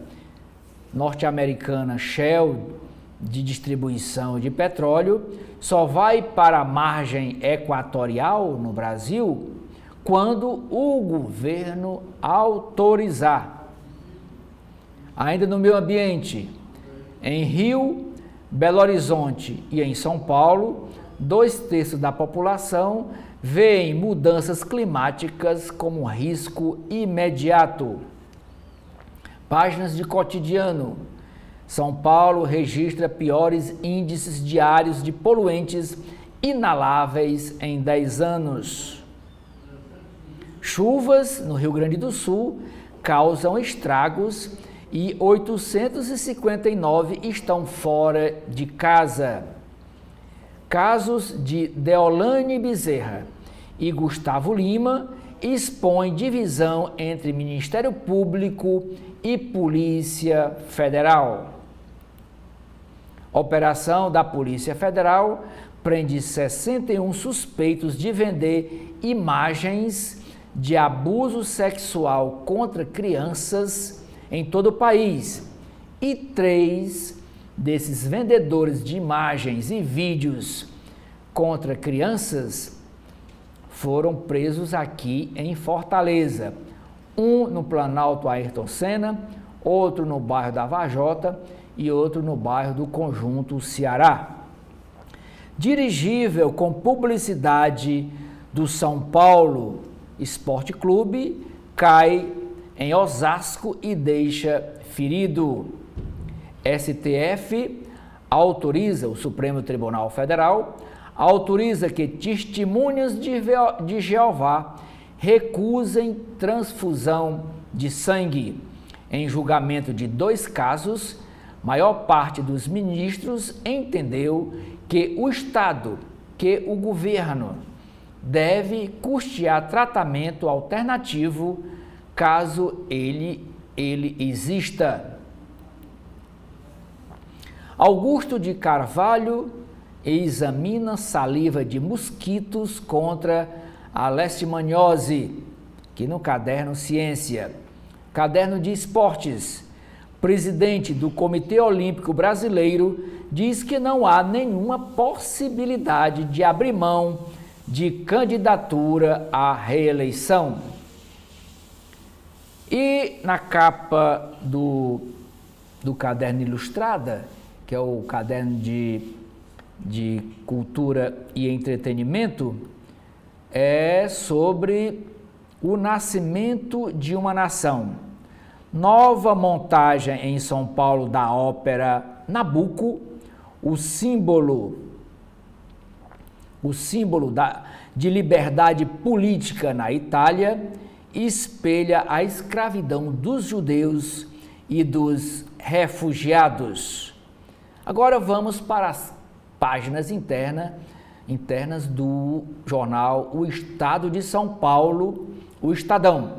norte-americana Shell de distribuição de petróleo, só vai para a margem equatorial no Brasil quando o governo autorizar. Ainda no meio ambiente, em Rio, Belo Horizonte e em São Paulo, 2/3 da população veem mudanças climáticas como risco imediato. Páginas de cotidiano. São Paulo registra piores índices diários de poluentes inaláveis em 10 anos. Chuvas no Rio Grande do Sul causam estragos e 859 estão fora de casa. Casos de Deolane Bezerra e Gustavo Lima expõem divisão entre Ministério Público e Polícia Federal. Operação da Polícia Federal prende 61 suspeitos de vender imagens de abuso sexual contra crianças em todo o país, e 3 desses vendedores de imagens e vídeos contra crianças foram presos aqui em Fortaleza. Um no Planalto Ayrton Senna, outro no bairro da Vajota e outro no bairro do Conjunto Ceará. Dirigível com publicidade do São Paulo Esporte Clube cai em Osasco e deixa ferido. STF autoriza, o Supremo Tribunal Federal, autoriza que testemunhas de Jeová recusem transfusão de sangue. Em julgamento de 2 casos, maior parte dos ministros entendeu que o Estado, que o governo, deve custear tratamento alternativo caso ele exista. Augusto de Carvalho examina saliva de mosquitos contra a leishmaniose, que no caderno Ciência. Caderno de Esportes. Presidente do Comitê Olímpico Brasileiro diz que não há nenhuma possibilidade de abrir mão de candidatura à reeleição. E na capa do Caderno Ilustrada, que é o caderno de cultura e entretenimento, é sobre o nascimento de uma nação. Nova montagem em São Paulo da ópera Nabucco, o símbolo de liberdade política na Itália, espelha a escravidão dos judeus e dos refugiados. Agora vamos para as páginas internas do jornal O Estado de São Paulo, o Estadão.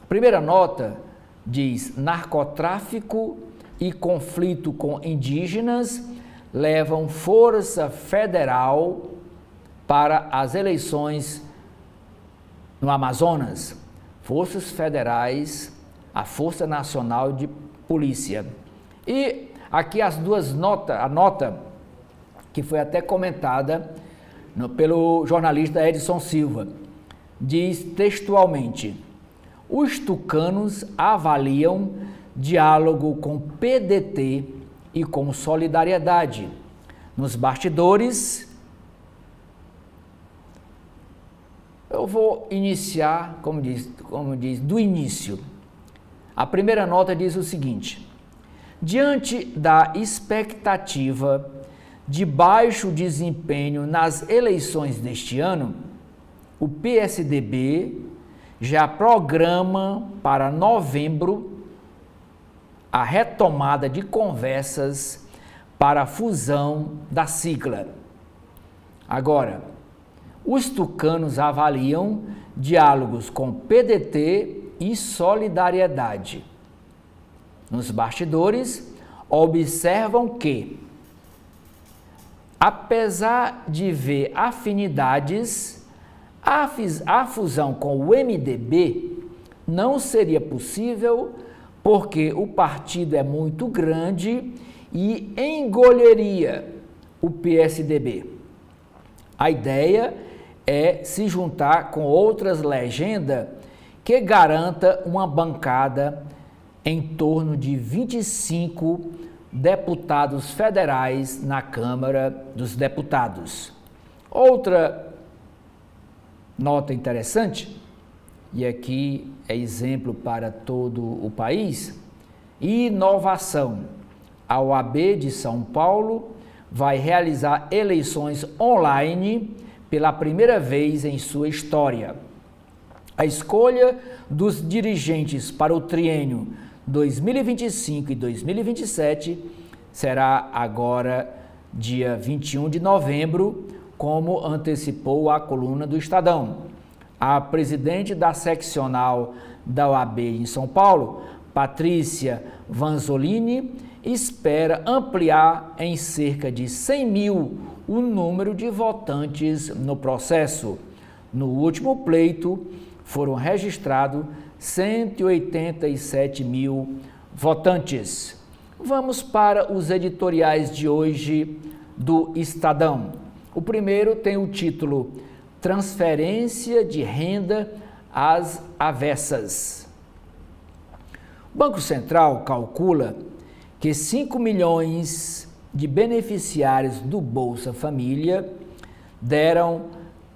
A primeira nota diz: narcotráfico e conflito com indígenas levam Força Federal para as eleições no Amazonas. Forças Federais, a Força Nacional de Polícia. E aqui as duas notas, a nota que foi até comentada pelo jornalista Edson Silva, diz textualmente: os tucanos avaliam diálogo com PDT e com Solidariedade. Nos bastidores, eu vou iniciar, como diz, do início. A primeira nota diz o seguinte: Diante da expectativa de baixo desempenho nas eleições deste ano, o PSDB já programa para novembro a retomada de conversas para a fusão da sigla. Agora, os tucanos avaliam diálogos com PDT e Solidariedade. Nos bastidores, observam que, apesar de ver afinidades, a fusão com o MDB não seria possível porque o partido é muito grande e engoliria o PSDB. A ideia é se juntar com outras legendas que garanta uma bancada em torno de 25 deputados federais na Câmara dos Deputados. Outra nota interessante, e aqui é exemplo para todo o país, inovação. A OAB de São Paulo vai realizar eleições online pela primeira vez em sua história. A escolha dos dirigentes para o triênio 2025 e 2027 será agora dia 21 de novembro, como antecipou a coluna do Estadão. A presidente da seccional da OAB em São Paulo, Patrícia Vanzolini, espera ampliar em cerca de 100 mil o número de votantes no processo. No último pleito, foram registrados 187 mil votantes. Vamos para os editoriais de hoje do Estadão. O primeiro tem o título Transferência de Renda às Avessas. O Banco Central calcula que 5 milhões de beneficiários do Bolsa Família deram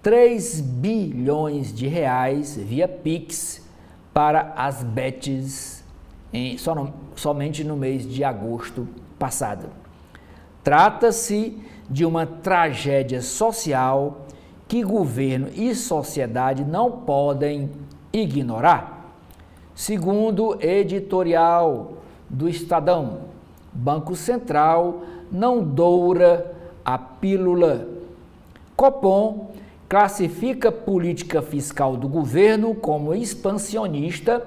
3 bilhões de reais via Pix para as bets somente no mês de agosto passado. Trata-se de uma tragédia social que governo e sociedade não podem ignorar. Segundo editorial do Estadão, Banco Central não doura a pílula. Copom classifica política fiscal do governo como expansionista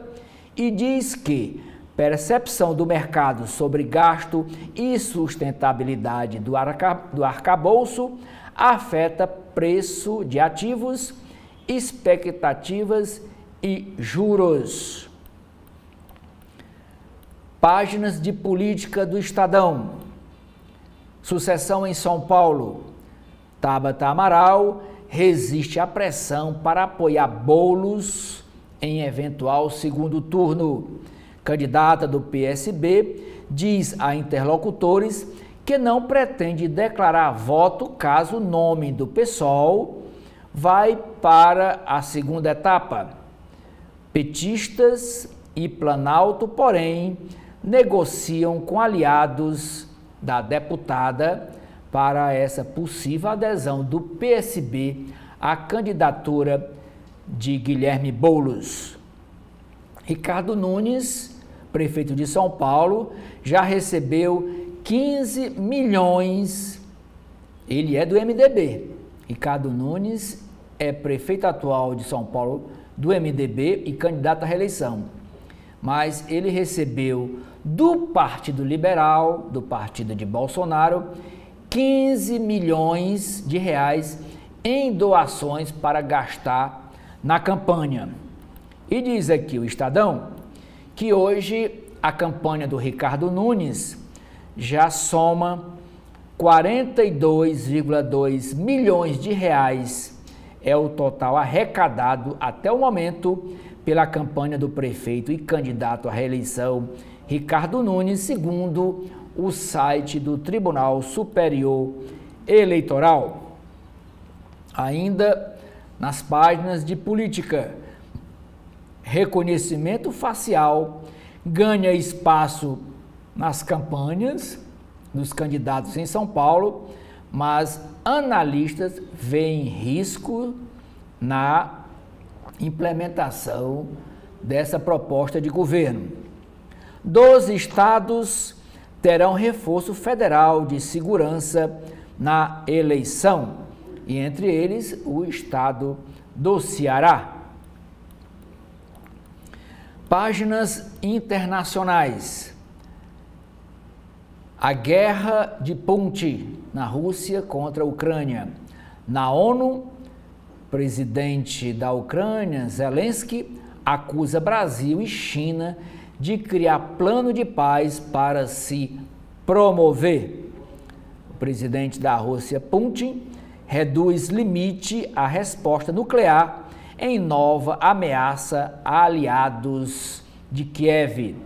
e diz que percepção do mercado sobre gasto e sustentabilidade do arcabouço afeta preço de ativos, expectativas e juros. Páginas de política do Estadão. Sucessão em São Paulo. Tabata Amaral resiste à pressão para apoiar Boulos em eventual segundo turno. Candidata do PSB diz a interlocutores que não pretende declarar voto caso o nome do PSOL vai para a segunda etapa. Petistas e Planalto, porém, negociam com aliados da deputada para essa possível adesão do PSB à candidatura de Guilherme Boulos. Ricardo Nunes, prefeito de São Paulo, já recebeu 15 milhões, ele é do MDB. Ricardo Nunes é prefeito atual de São Paulo do MDB e candidato à reeleição. Mas ele recebeu do Partido Liberal, do partido de Bolsonaro, 15 milhões de reais em doações para gastar na campanha. E diz aqui o Estadão que hoje a campanha do Ricardo Nunes já soma 42,2 milhões de reais. É o total arrecadado até o momento pela campanha do prefeito e candidato à reeleição Ricardo Nunes, segundo o site do Tribunal Superior Eleitoral. Ainda nas páginas de política, reconhecimento facial ganha espaço nas campanhas dos candidatos em São Paulo, mas analistas veem risco na implementação dessa proposta de governo. 12 estados terão reforço federal de segurança na eleição, e entre eles o estado do Ceará. Páginas internacionais. A guerra de Putin na Rússia contra a Ucrânia. Na ONU, presidente da Ucrânia, Zelensky, acusa Brasil e China de criar plano de paz para se promover. O presidente da Rússia, Putin, reduz limite à resposta nuclear em nova ameaça a aliados de Kiev.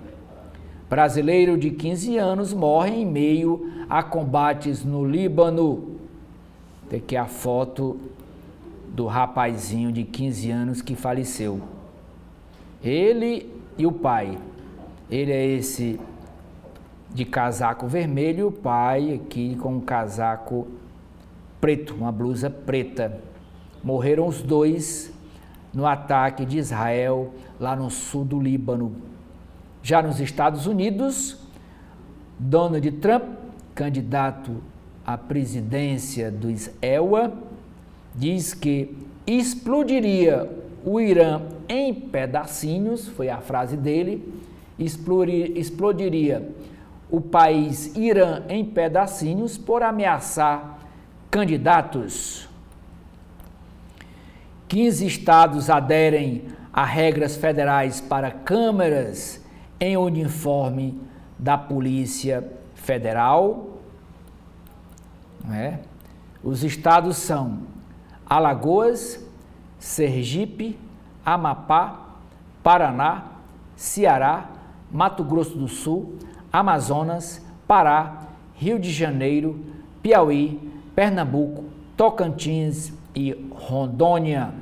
Brasileiro de 15 anos morre em meio a combates no Líbano. Tem aqui a foto do rapazinho de 15 anos que faleceu. Ele e o pai. Ele é esse de casaco vermelho, o pai aqui com um casaco preto, uma blusa preta. Morreram os dois no ataque de Israel lá no sul do Líbano. Já nos Estados Unidos, Donald Trump, candidato à presidência dos EUA, diz que explodiria o Irã em pedacinhos, foi a frase dele, explodiria o país Irã em pedacinhos por ameaçar candidatos. 15 estados aderem a regras federais para câmeras em uniforme da Polícia Federal. Os estados são Alagoas, Sergipe, Amapá, Paraná, Ceará, Mato Grosso do Sul, Amazonas, Pará, Rio de Janeiro, Piauí, Pernambuco, Tocantins e Rondônia.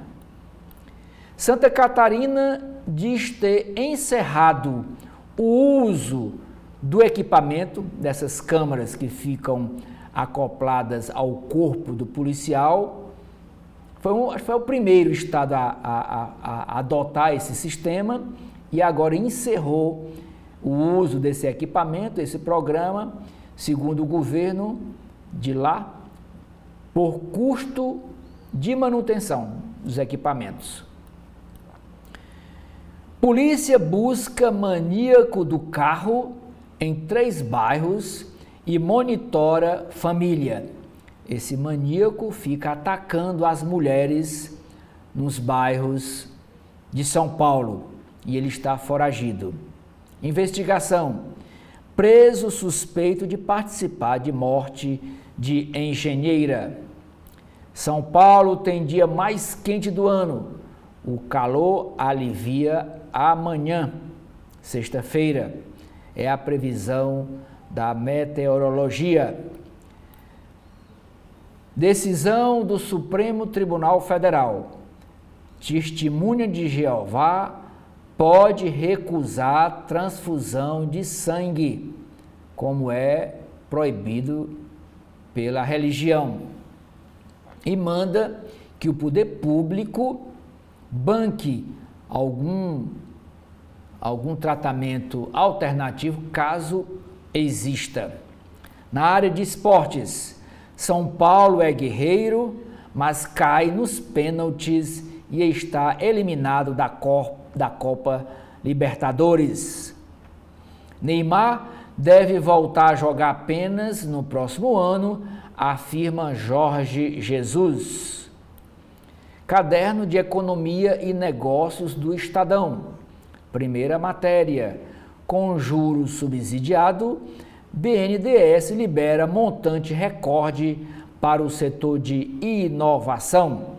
Santa Catarina diz ter encerrado o uso do equipamento dessas câmaras que ficam acopladas ao corpo do policial. Foi o primeiro estado a adotar esse sistema e agora encerrou o uso desse equipamento, esse programa, segundo o governo de lá, por custo de manutenção dos equipamentos. Polícia busca maníaco do carro em 3 bairros e monitora família. Esse maníaco fica atacando as mulheres nos bairros de São Paulo e ele está foragido. Investigação. Preso suspeito de participar de morte de engenheira. São Paulo tem dia mais quente do ano. O calor alivia amanhã, sexta-feira. É a previsão da meteorologia. Decisão do Supremo Tribunal Federal. Testemunha de Jeová pode recusar transfusão de sangue, como é proibido pela religião, e manda que o poder público banque algum tratamento alternativo, caso exista. Na área de esportes, São Paulo é guerreiro, mas cai nos pênaltis e está eliminado da Copa Libertadores. Neymar deve voltar a jogar apenas no próximo ano, afirma Jorge Jesus. Caderno de Economia e Negócios do Estadão. Primeira matéria. Com juros subsidiado, BNDES libera montante recorde para o setor de inovação.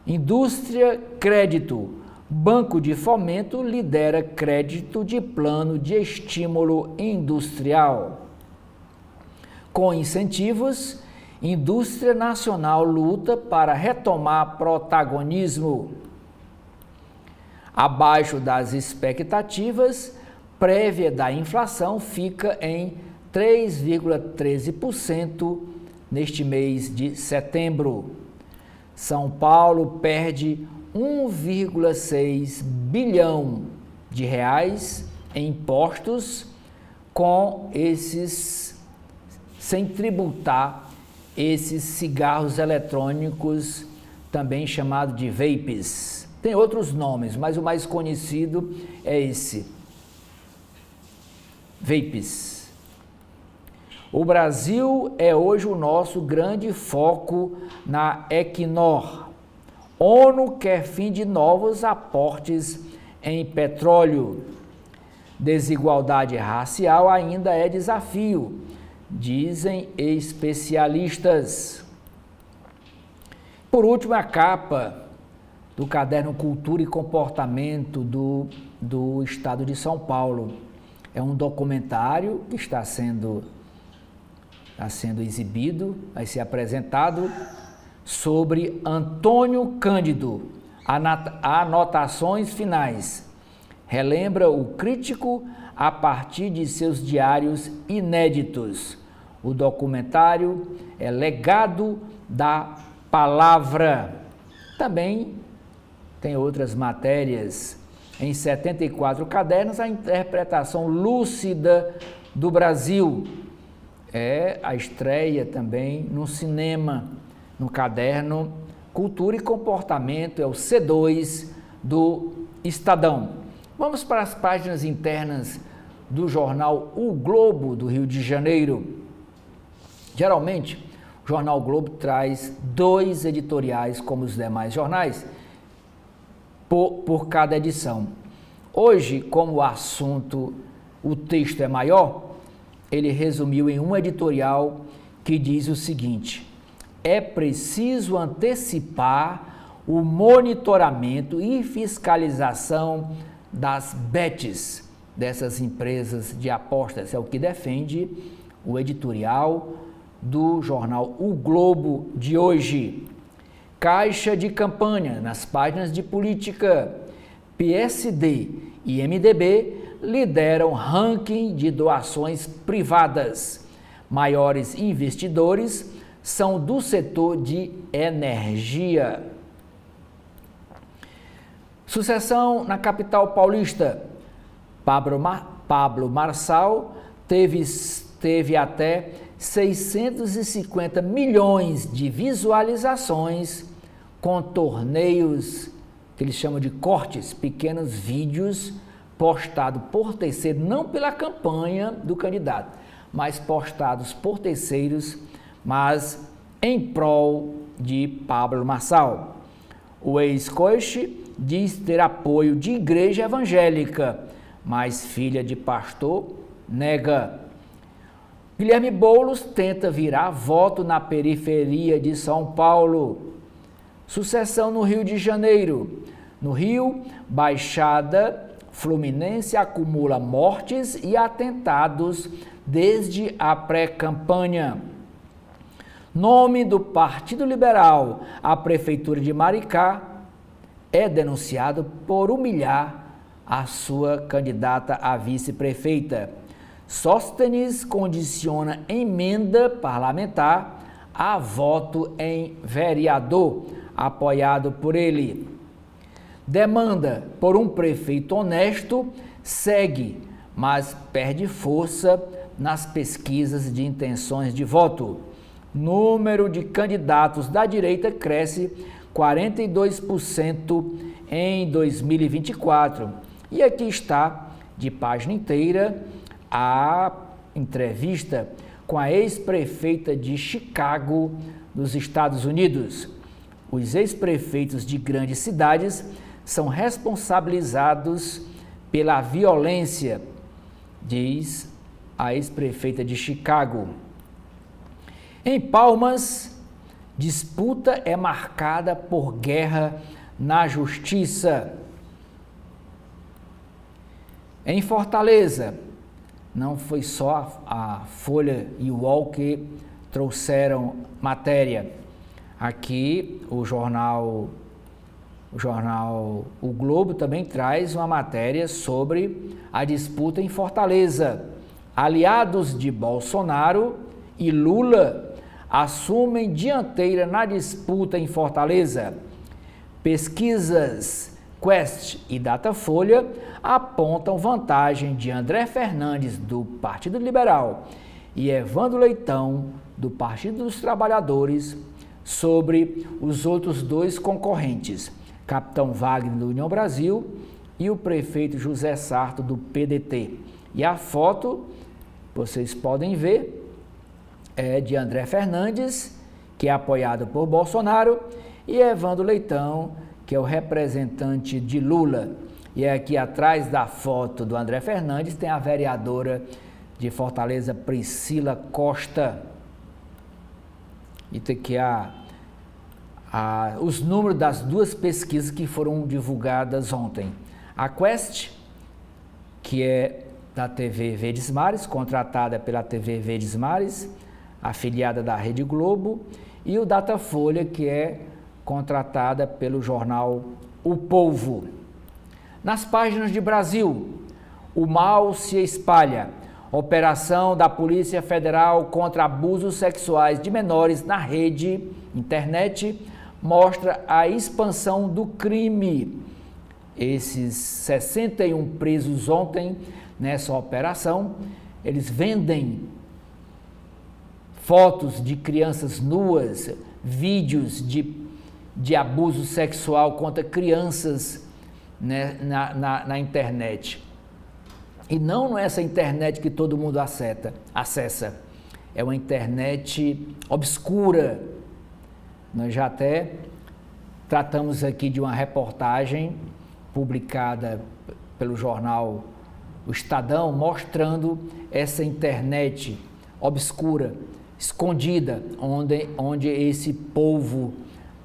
Indústria, crédito. Banco de Fomento lidera crédito de plano de estímulo industrial. Com incentivos, indústria nacional luta para retomar protagonismo. Abaixo das expectativas, prévia da inflação fica em 3,13% neste mês de setembro. São Paulo perde 1,6 bilhão de reais em impostos sem tributar esses cigarros eletrônicos, também chamado de vapes. Tem outros nomes, mas o mais conhecido é esse, vapes. O Brasil é hoje o nosso grande foco na Equinor. ONU quer fim de novos aportes em petróleo. Desigualdade racial ainda é desafio, dizem especialistas. Por último, a capa do caderno Cultura e Comportamento do Estado de São Paulo. É um documentário que está sendo exibido, vai ser apresentado, sobre Antônio Cândido. Anotações finais. Relembra o crítico a partir de seus diários inéditos. O documentário é Legado da Palavra. Também tem outras matérias. Em 74 cadernos, a interpretação lúcida do Brasil. É a estreia também no cinema, no caderno Cultura e Comportamento, é o C2 do Estadão. Vamos para as páginas internas do jornal O Globo do Rio de Janeiro. Geralmente, o jornal o Globo traz 2 editoriais, como os demais jornais, por cada edição. Hoje, como o texto é maior, ele resumiu em um editorial que diz o seguinte: é preciso antecipar o monitoramento e fiscalização das bets, dessas empresas de apostas. É o que defende o editorial do jornal O Globo de hoje. Caixa de campanha nas páginas de política. PSD e MDB lideram ranking de doações privadas. Maiores investidores são do setor de energia. Sucessão na capital paulista. Pablo Marçal teve até 650 milhões de visualizações com torneios que eles chamam de cortes, pequenos vídeos postados por terceiro, não pela campanha do candidato, mas postados por terceiros, mas em prol de Pablo Marçal. O ex-coach diz ter apoio de igreja evangélica, mas filha de pastor nega. Guilherme Boulos tenta virar voto na periferia de São Paulo. Sucessão no Rio de Janeiro. No Rio, Baixada Fluminense acumula mortes e atentados desde a pré-campanha. Nome do Partido Liberal à Prefeitura de Maricá é denunciado por humilhar a sua candidata a vice-prefeita. Sóstenes condiciona emenda parlamentar a voto em vereador, apoiado por ele. Demanda por um prefeito honesto segue, mas perde força nas pesquisas de intenções de voto. Número de candidatos da direita cresce 42% em 2024. E aqui está, de página inteira, a entrevista com a ex-prefeita de Chicago, nos Estados Unidos. Os ex-prefeitos de grandes cidades são responsabilizados pela violência, diz a ex-prefeita de Chicago. Em Palmas, disputa é marcada por guerra na justiça. Em Fortaleza, não foi só a Folha e o UOL que trouxeram matéria. Aqui, o jornal O jornal O Globo também traz uma matéria sobre a disputa em Fortaleza. Aliados de Bolsonaro e Lula assumem dianteira na disputa em Fortaleza. Pesquisas Quest e Datafolha apontam vantagem de André Fernandes, do Partido Liberal, e Evandro Leitão, do Partido dos Trabalhadores, sobre os outros dois concorrentes, Capitão Wagner, do União Brasil, e o prefeito José Sarto, do PDT. E a foto, vocês podem ver, é de André Fernandes, que é apoiado por Bolsonaro, e Evandro Leitão, que é o representante de Lula. E aqui atrás da foto do André Fernandes tem a vereadora de Fortaleza, Priscila Costa. E tem aqui os números das duas pesquisas que foram divulgadas ontem. A Quest, que é da TV Verdes Mares, contratada pela TV Verdes Mares, afiliada da Rede Globo, e o Datafolha, que é contratada pelo jornal O Povo. Nas páginas de Brasil, o mal se espalha. Operação da Polícia Federal contra abusos sexuais de menores na rede internet mostra a expansão do crime. Esses 61 presos ontem nessa operação, eles vendem fotos de crianças nuas, vídeos de abuso sexual contra crianças, né, na internet. E não essa internet que todo mundo acessa. É uma internet obscura. Nós já até tratamos aqui de uma reportagem publicada pelo jornal O Estadão, mostrando essa internet obscura, escondida, onde esse povo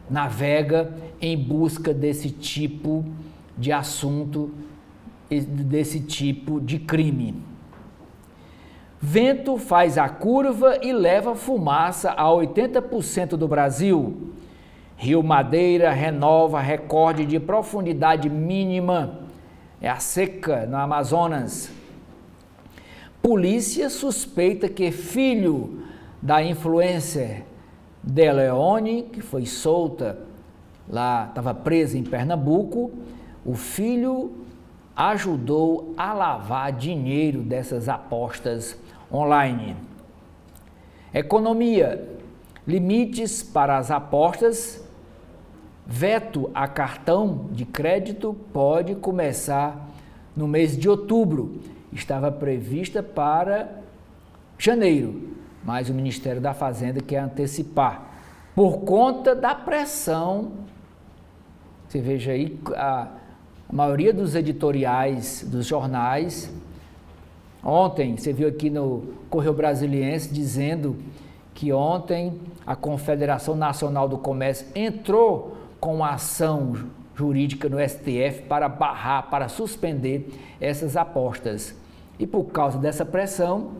navega em busca desse tipo de assunto, desse tipo de crime. Vento faz a curva e leva fumaça a 80% do Brasil. Rio Madeira renova recorde de profundidade mínima. É a seca no Amazonas. Polícia suspeita que filho da influencer De Leone, que foi solta lá, estava presa em Pernambuco, o filho ajudou a lavar dinheiro dessas apostas online. Economia, limites para as apostas, veto a cartão de crédito pode começar no mês de outubro. Estava prevista para janeiro, mas o Ministério da Fazenda quer antecipar, por conta da pressão. Você veja aí, a maioria dos editoriais dos jornais, ontem, você viu aqui no Correio Brasiliense dizendo que ontem a Confederação Nacional do Comércio entrou com uma ação jurídica no STF para barrar, para suspender essas apostas. E por causa dessa pressão,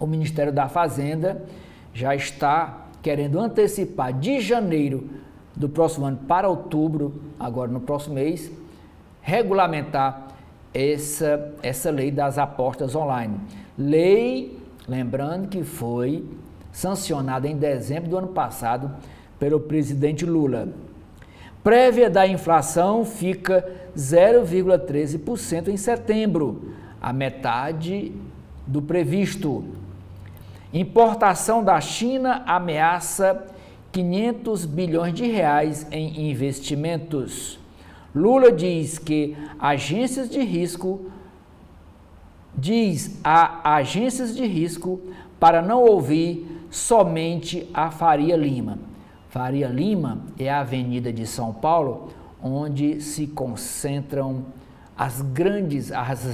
o Ministério da Fazenda já está querendo antecipar de janeiro do próximo ano para outubro, agora no próximo mês, regulamentar essa lei das apostas online. Lei, lembrando que foi sancionada em dezembro do ano passado pelo presidente Lula. Prévia da inflação fica 0,13% em setembro, a metade do previsto. Importação da China ameaça 500 bilhões de reais em investimentos. Lula diz a agências de risco para não ouvir somente a Faria Lima. Faria Lima é a avenida de São Paulo onde se concentram as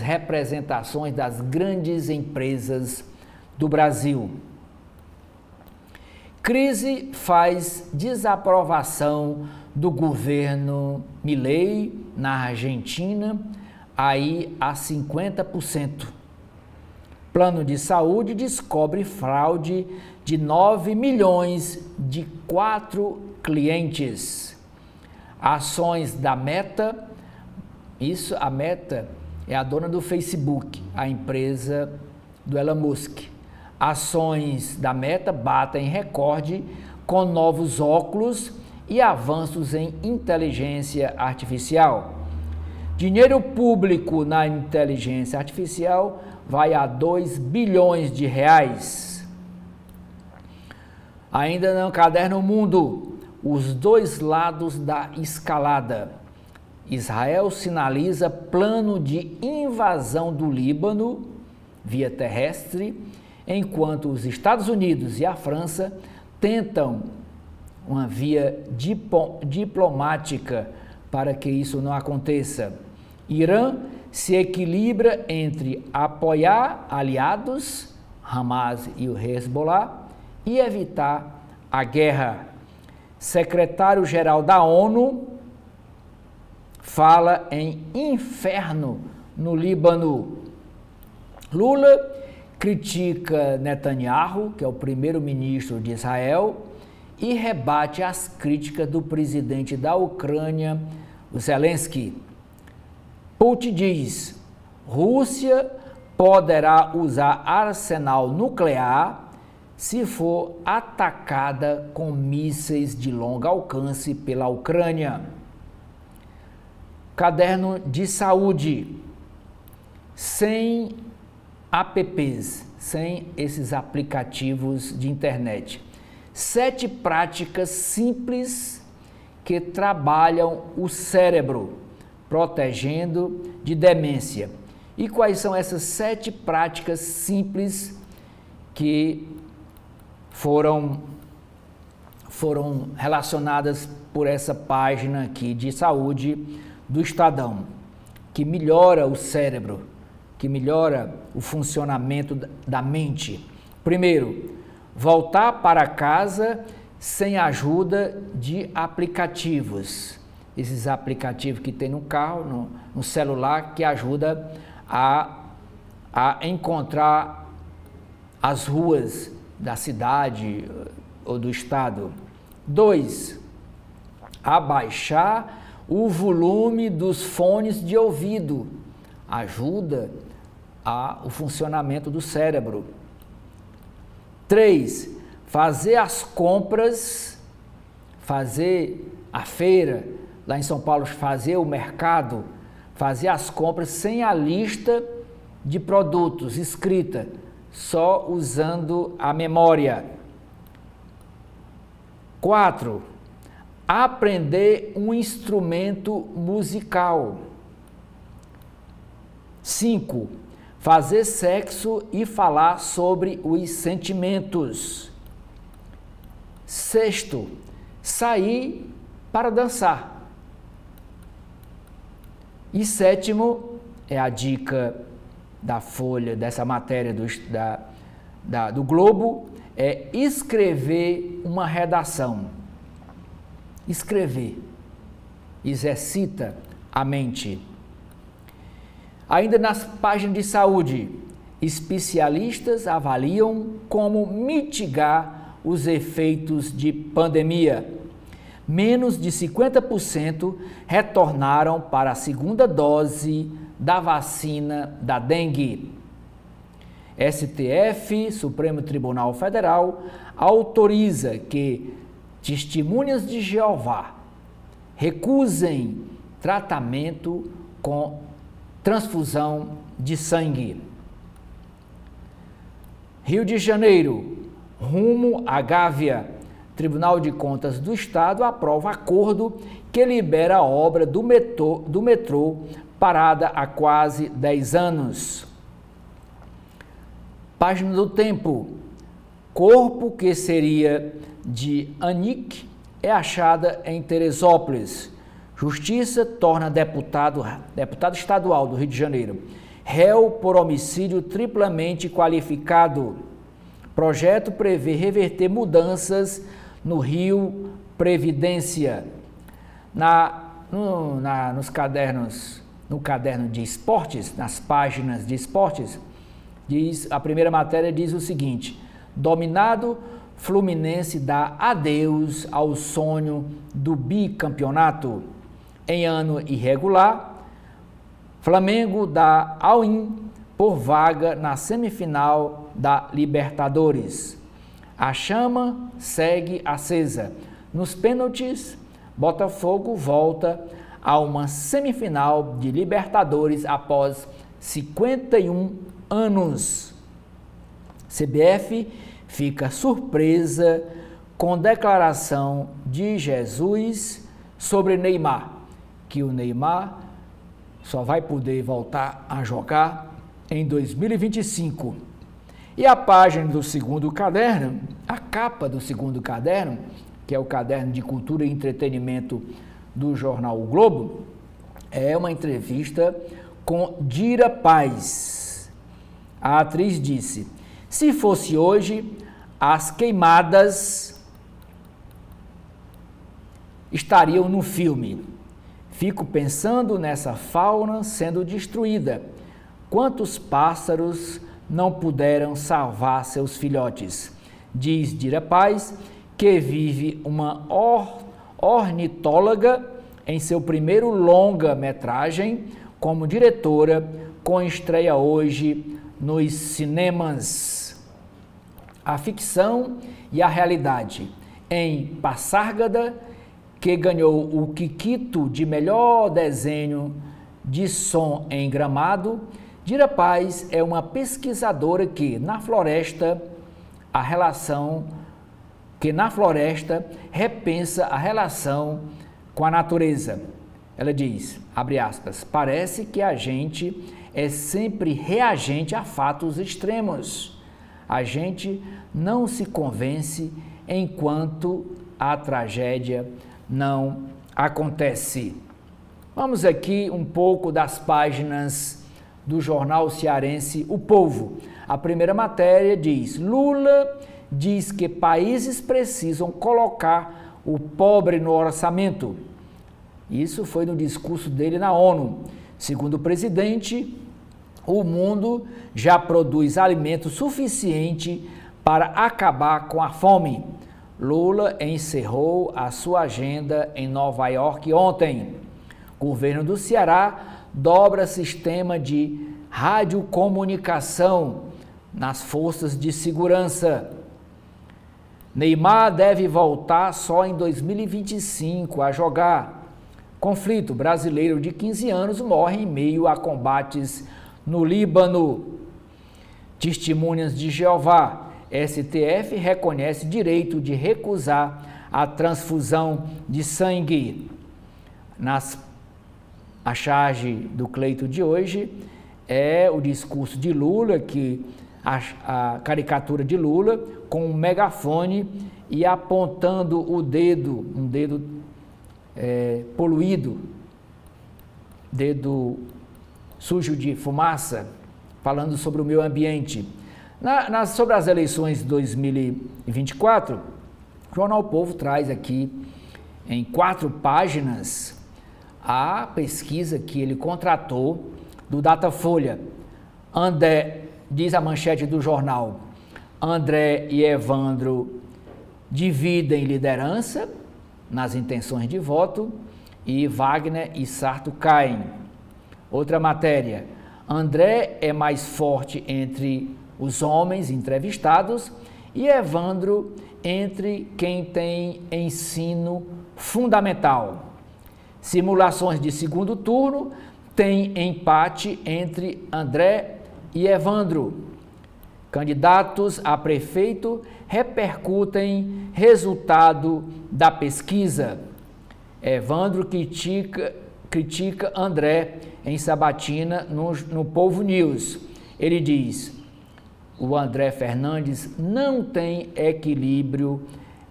representações das grandes empresas do Brasil. Crise faz desaprovação do governo Milei na Argentina aí a 50%. Plano de saúde descobre fraude de 9 milhões de 4 clientes. Ações da Meta, isso, a Meta é a dona do Facebook, a empresa do Elon Musk. Ações da Meta batem recorde com novos óculos e avanços em inteligência artificial. Dinheiro público na inteligência artificial vai a 2 bilhões de reais. Ainda no Caderno Mundo, os dois lados da escalada. Israel sinaliza plano de invasão do Líbano via terrestre, enquanto os Estados Unidos e a França tentam uma via diplomática para que isso não aconteça. Irã se equilibra entre apoiar aliados, Hamas e o Hezbollah, e evitar a guerra. Secretário-geral da ONU fala em inferno no Líbano. Lula critica Netanyahu, que é o primeiro-ministro de Israel, e rebate as críticas do presidente da Ucrânia, Zelensky. Putin diz: Rússia poderá usar arsenal nuclear se for atacada com mísseis de longo alcance pela Ucrânia. Caderno de saúde. Sem apps, sem esses aplicativos de internet. 7 práticas simples que trabalham o cérebro, protegendo de demência. E quais são essas 7 práticas simples que foram relacionadas por essa página aqui de saúde do Estadão, que melhora o cérebro, que melhora o funcionamento da mente? Primeiro, voltar para casa sem ajuda de aplicativos. Esses aplicativos que tem no carro, no celular, que ajuda a encontrar as ruas da cidade ou do estado. 2, abaixar o volume dos fones de ouvido. Ajuda o funcionamento do cérebro. 3, fazer as compras, fazer a feira, lá em São Paulo, fazer o mercado, fazer as compras sem a lista de produtos escrita, só usando a memória. 4, aprender um instrumento musical. 5, fazer sexo e falar sobre os sentimentos. 6, sair para dançar. E 7, é a dica da Folha, dessa matéria do Globo, é escrever uma redação. Escrever exercita a mente. Ainda nas páginas de saúde, especialistas avaliam como mitigar os efeitos de pandemia. Menos de 50% retornaram para a segunda dose da vacina da dengue. STF, Supremo Tribunal Federal, autoriza que testemunhas de Jeová recusem tratamento com transfusão de sangue. Rio de Janeiro, rumo à Gávea. Tribunal de Contas do Estado aprova acordo que libera a obra do metrô parada há quase 10 anos. Página do Tempo. Corpo que seria de Anique é achada em Teresópolis. Justiça torna deputado estadual do Rio de Janeiro réu por homicídio triplamente qualificado. Projeto prevê reverter mudanças no Rio Previdência. No caderno de esportes, nas páginas de esportes, a primeira matéria diz o seguinte: dominado Fluminense dá adeus ao sonho do bicampeonato. Em ano irregular, Flamengo dá all-in por vaga na semifinal da Libertadores. A chama segue acesa. Nos pênaltis, Botafogo volta a uma semifinal de Libertadores após 51 anos. CBF fica surpresa com declaração de Jesus sobre Neymar, que o Neymar só vai poder voltar a jogar em 2025. E a página do segundo caderno, a capa do segundo caderno, que é o caderno de cultura e entretenimento do jornal O Globo, é uma entrevista com Dira Paz. A atriz disse: se fosse hoje, as queimadas estariam no filme. Fico pensando nessa fauna sendo destruída. Quantos pássaros não puderam salvar seus filhotes? Diz Dira Paz, que vive uma ornitóloga em seu primeiro longa-metragem como diretora, com estreia hoje nos cinemas. A ficção e a realidade. Em Passárgada, que ganhou o Kikito de melhor desenho de som em Gramado, Dira Paz é uma pesquisadora que na floresta repensa a relação com a natureza. Ela diz, abre aspas, parece que a gente é sempre reagente a fatos extremos. A gente não se convence enquanto a tragédia não acontece. Vamos aqui um pouco das páginas do jornal cearense O Povo. A primeira matéria diz: Lula diz que países precisam colocar o pobre no orçamento. Isso foi no discurso dele na ONU. Segundo o presidente, o mundo já produz alimento suficiente para acabar com a fome. Lula encerrou a sua agenda em Nova York ontem. Governo do Ceará dobra sistema de radiocomunicação nas forças de segurança. Neymar deve voltar só em 2025 a jogar. Conflito brasileiro de 15 anos morre em meio a combates no Líbano. Testemunhas de Jeová. STF reconhece direito de recusar a transfusão de sangue. A charge do Cleito de hoje é o discurso de Lula, a caricatura de Lula com um megafone e apontando o dedo, um dedo poluído, dedo sujo de fumaça, falando sobre o meio ambiente. Sobre as eleições de 2024, o Jornal Povo traz aqui em 4 páginas a pesquisa que ele contratou do Datafolha. Diz a manchete do jornal, André e Evandro dividem liderança nas intenções de voto e Wagner e Sarto caem. Outra matéria, André é mais forte entre os homens entrevistados e Evandro entre quem tem ensino fundamental. Simulações de segundo turno têm empate entre André e Evandro. Candidatos a prefeito repercutem resultado da pesquisa. Evandro critica André em sabatina no Povo News. Ele diz: o André Fernandes não tem equilíbrio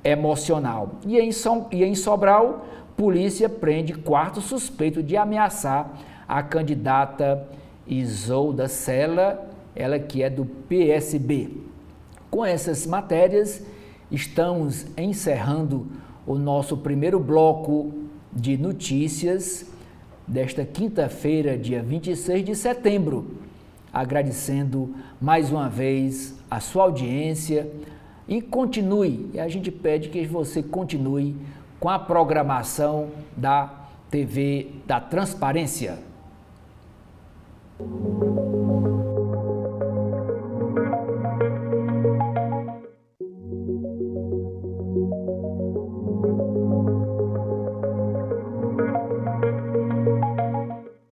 emocional. E em Sobral, polícia prende 4º suspeito de ameaçar a candidata Isolda Sela, ela que é do PSB. Com essas matérias, estamos encerrando o nosso primeiro bloco de notícias desta quinta-feira, dia 26 de setembro. Agradecendo mais uma vez a sua audiência, e continue, e a gente pede que você continue com a programação da TV da Transparência.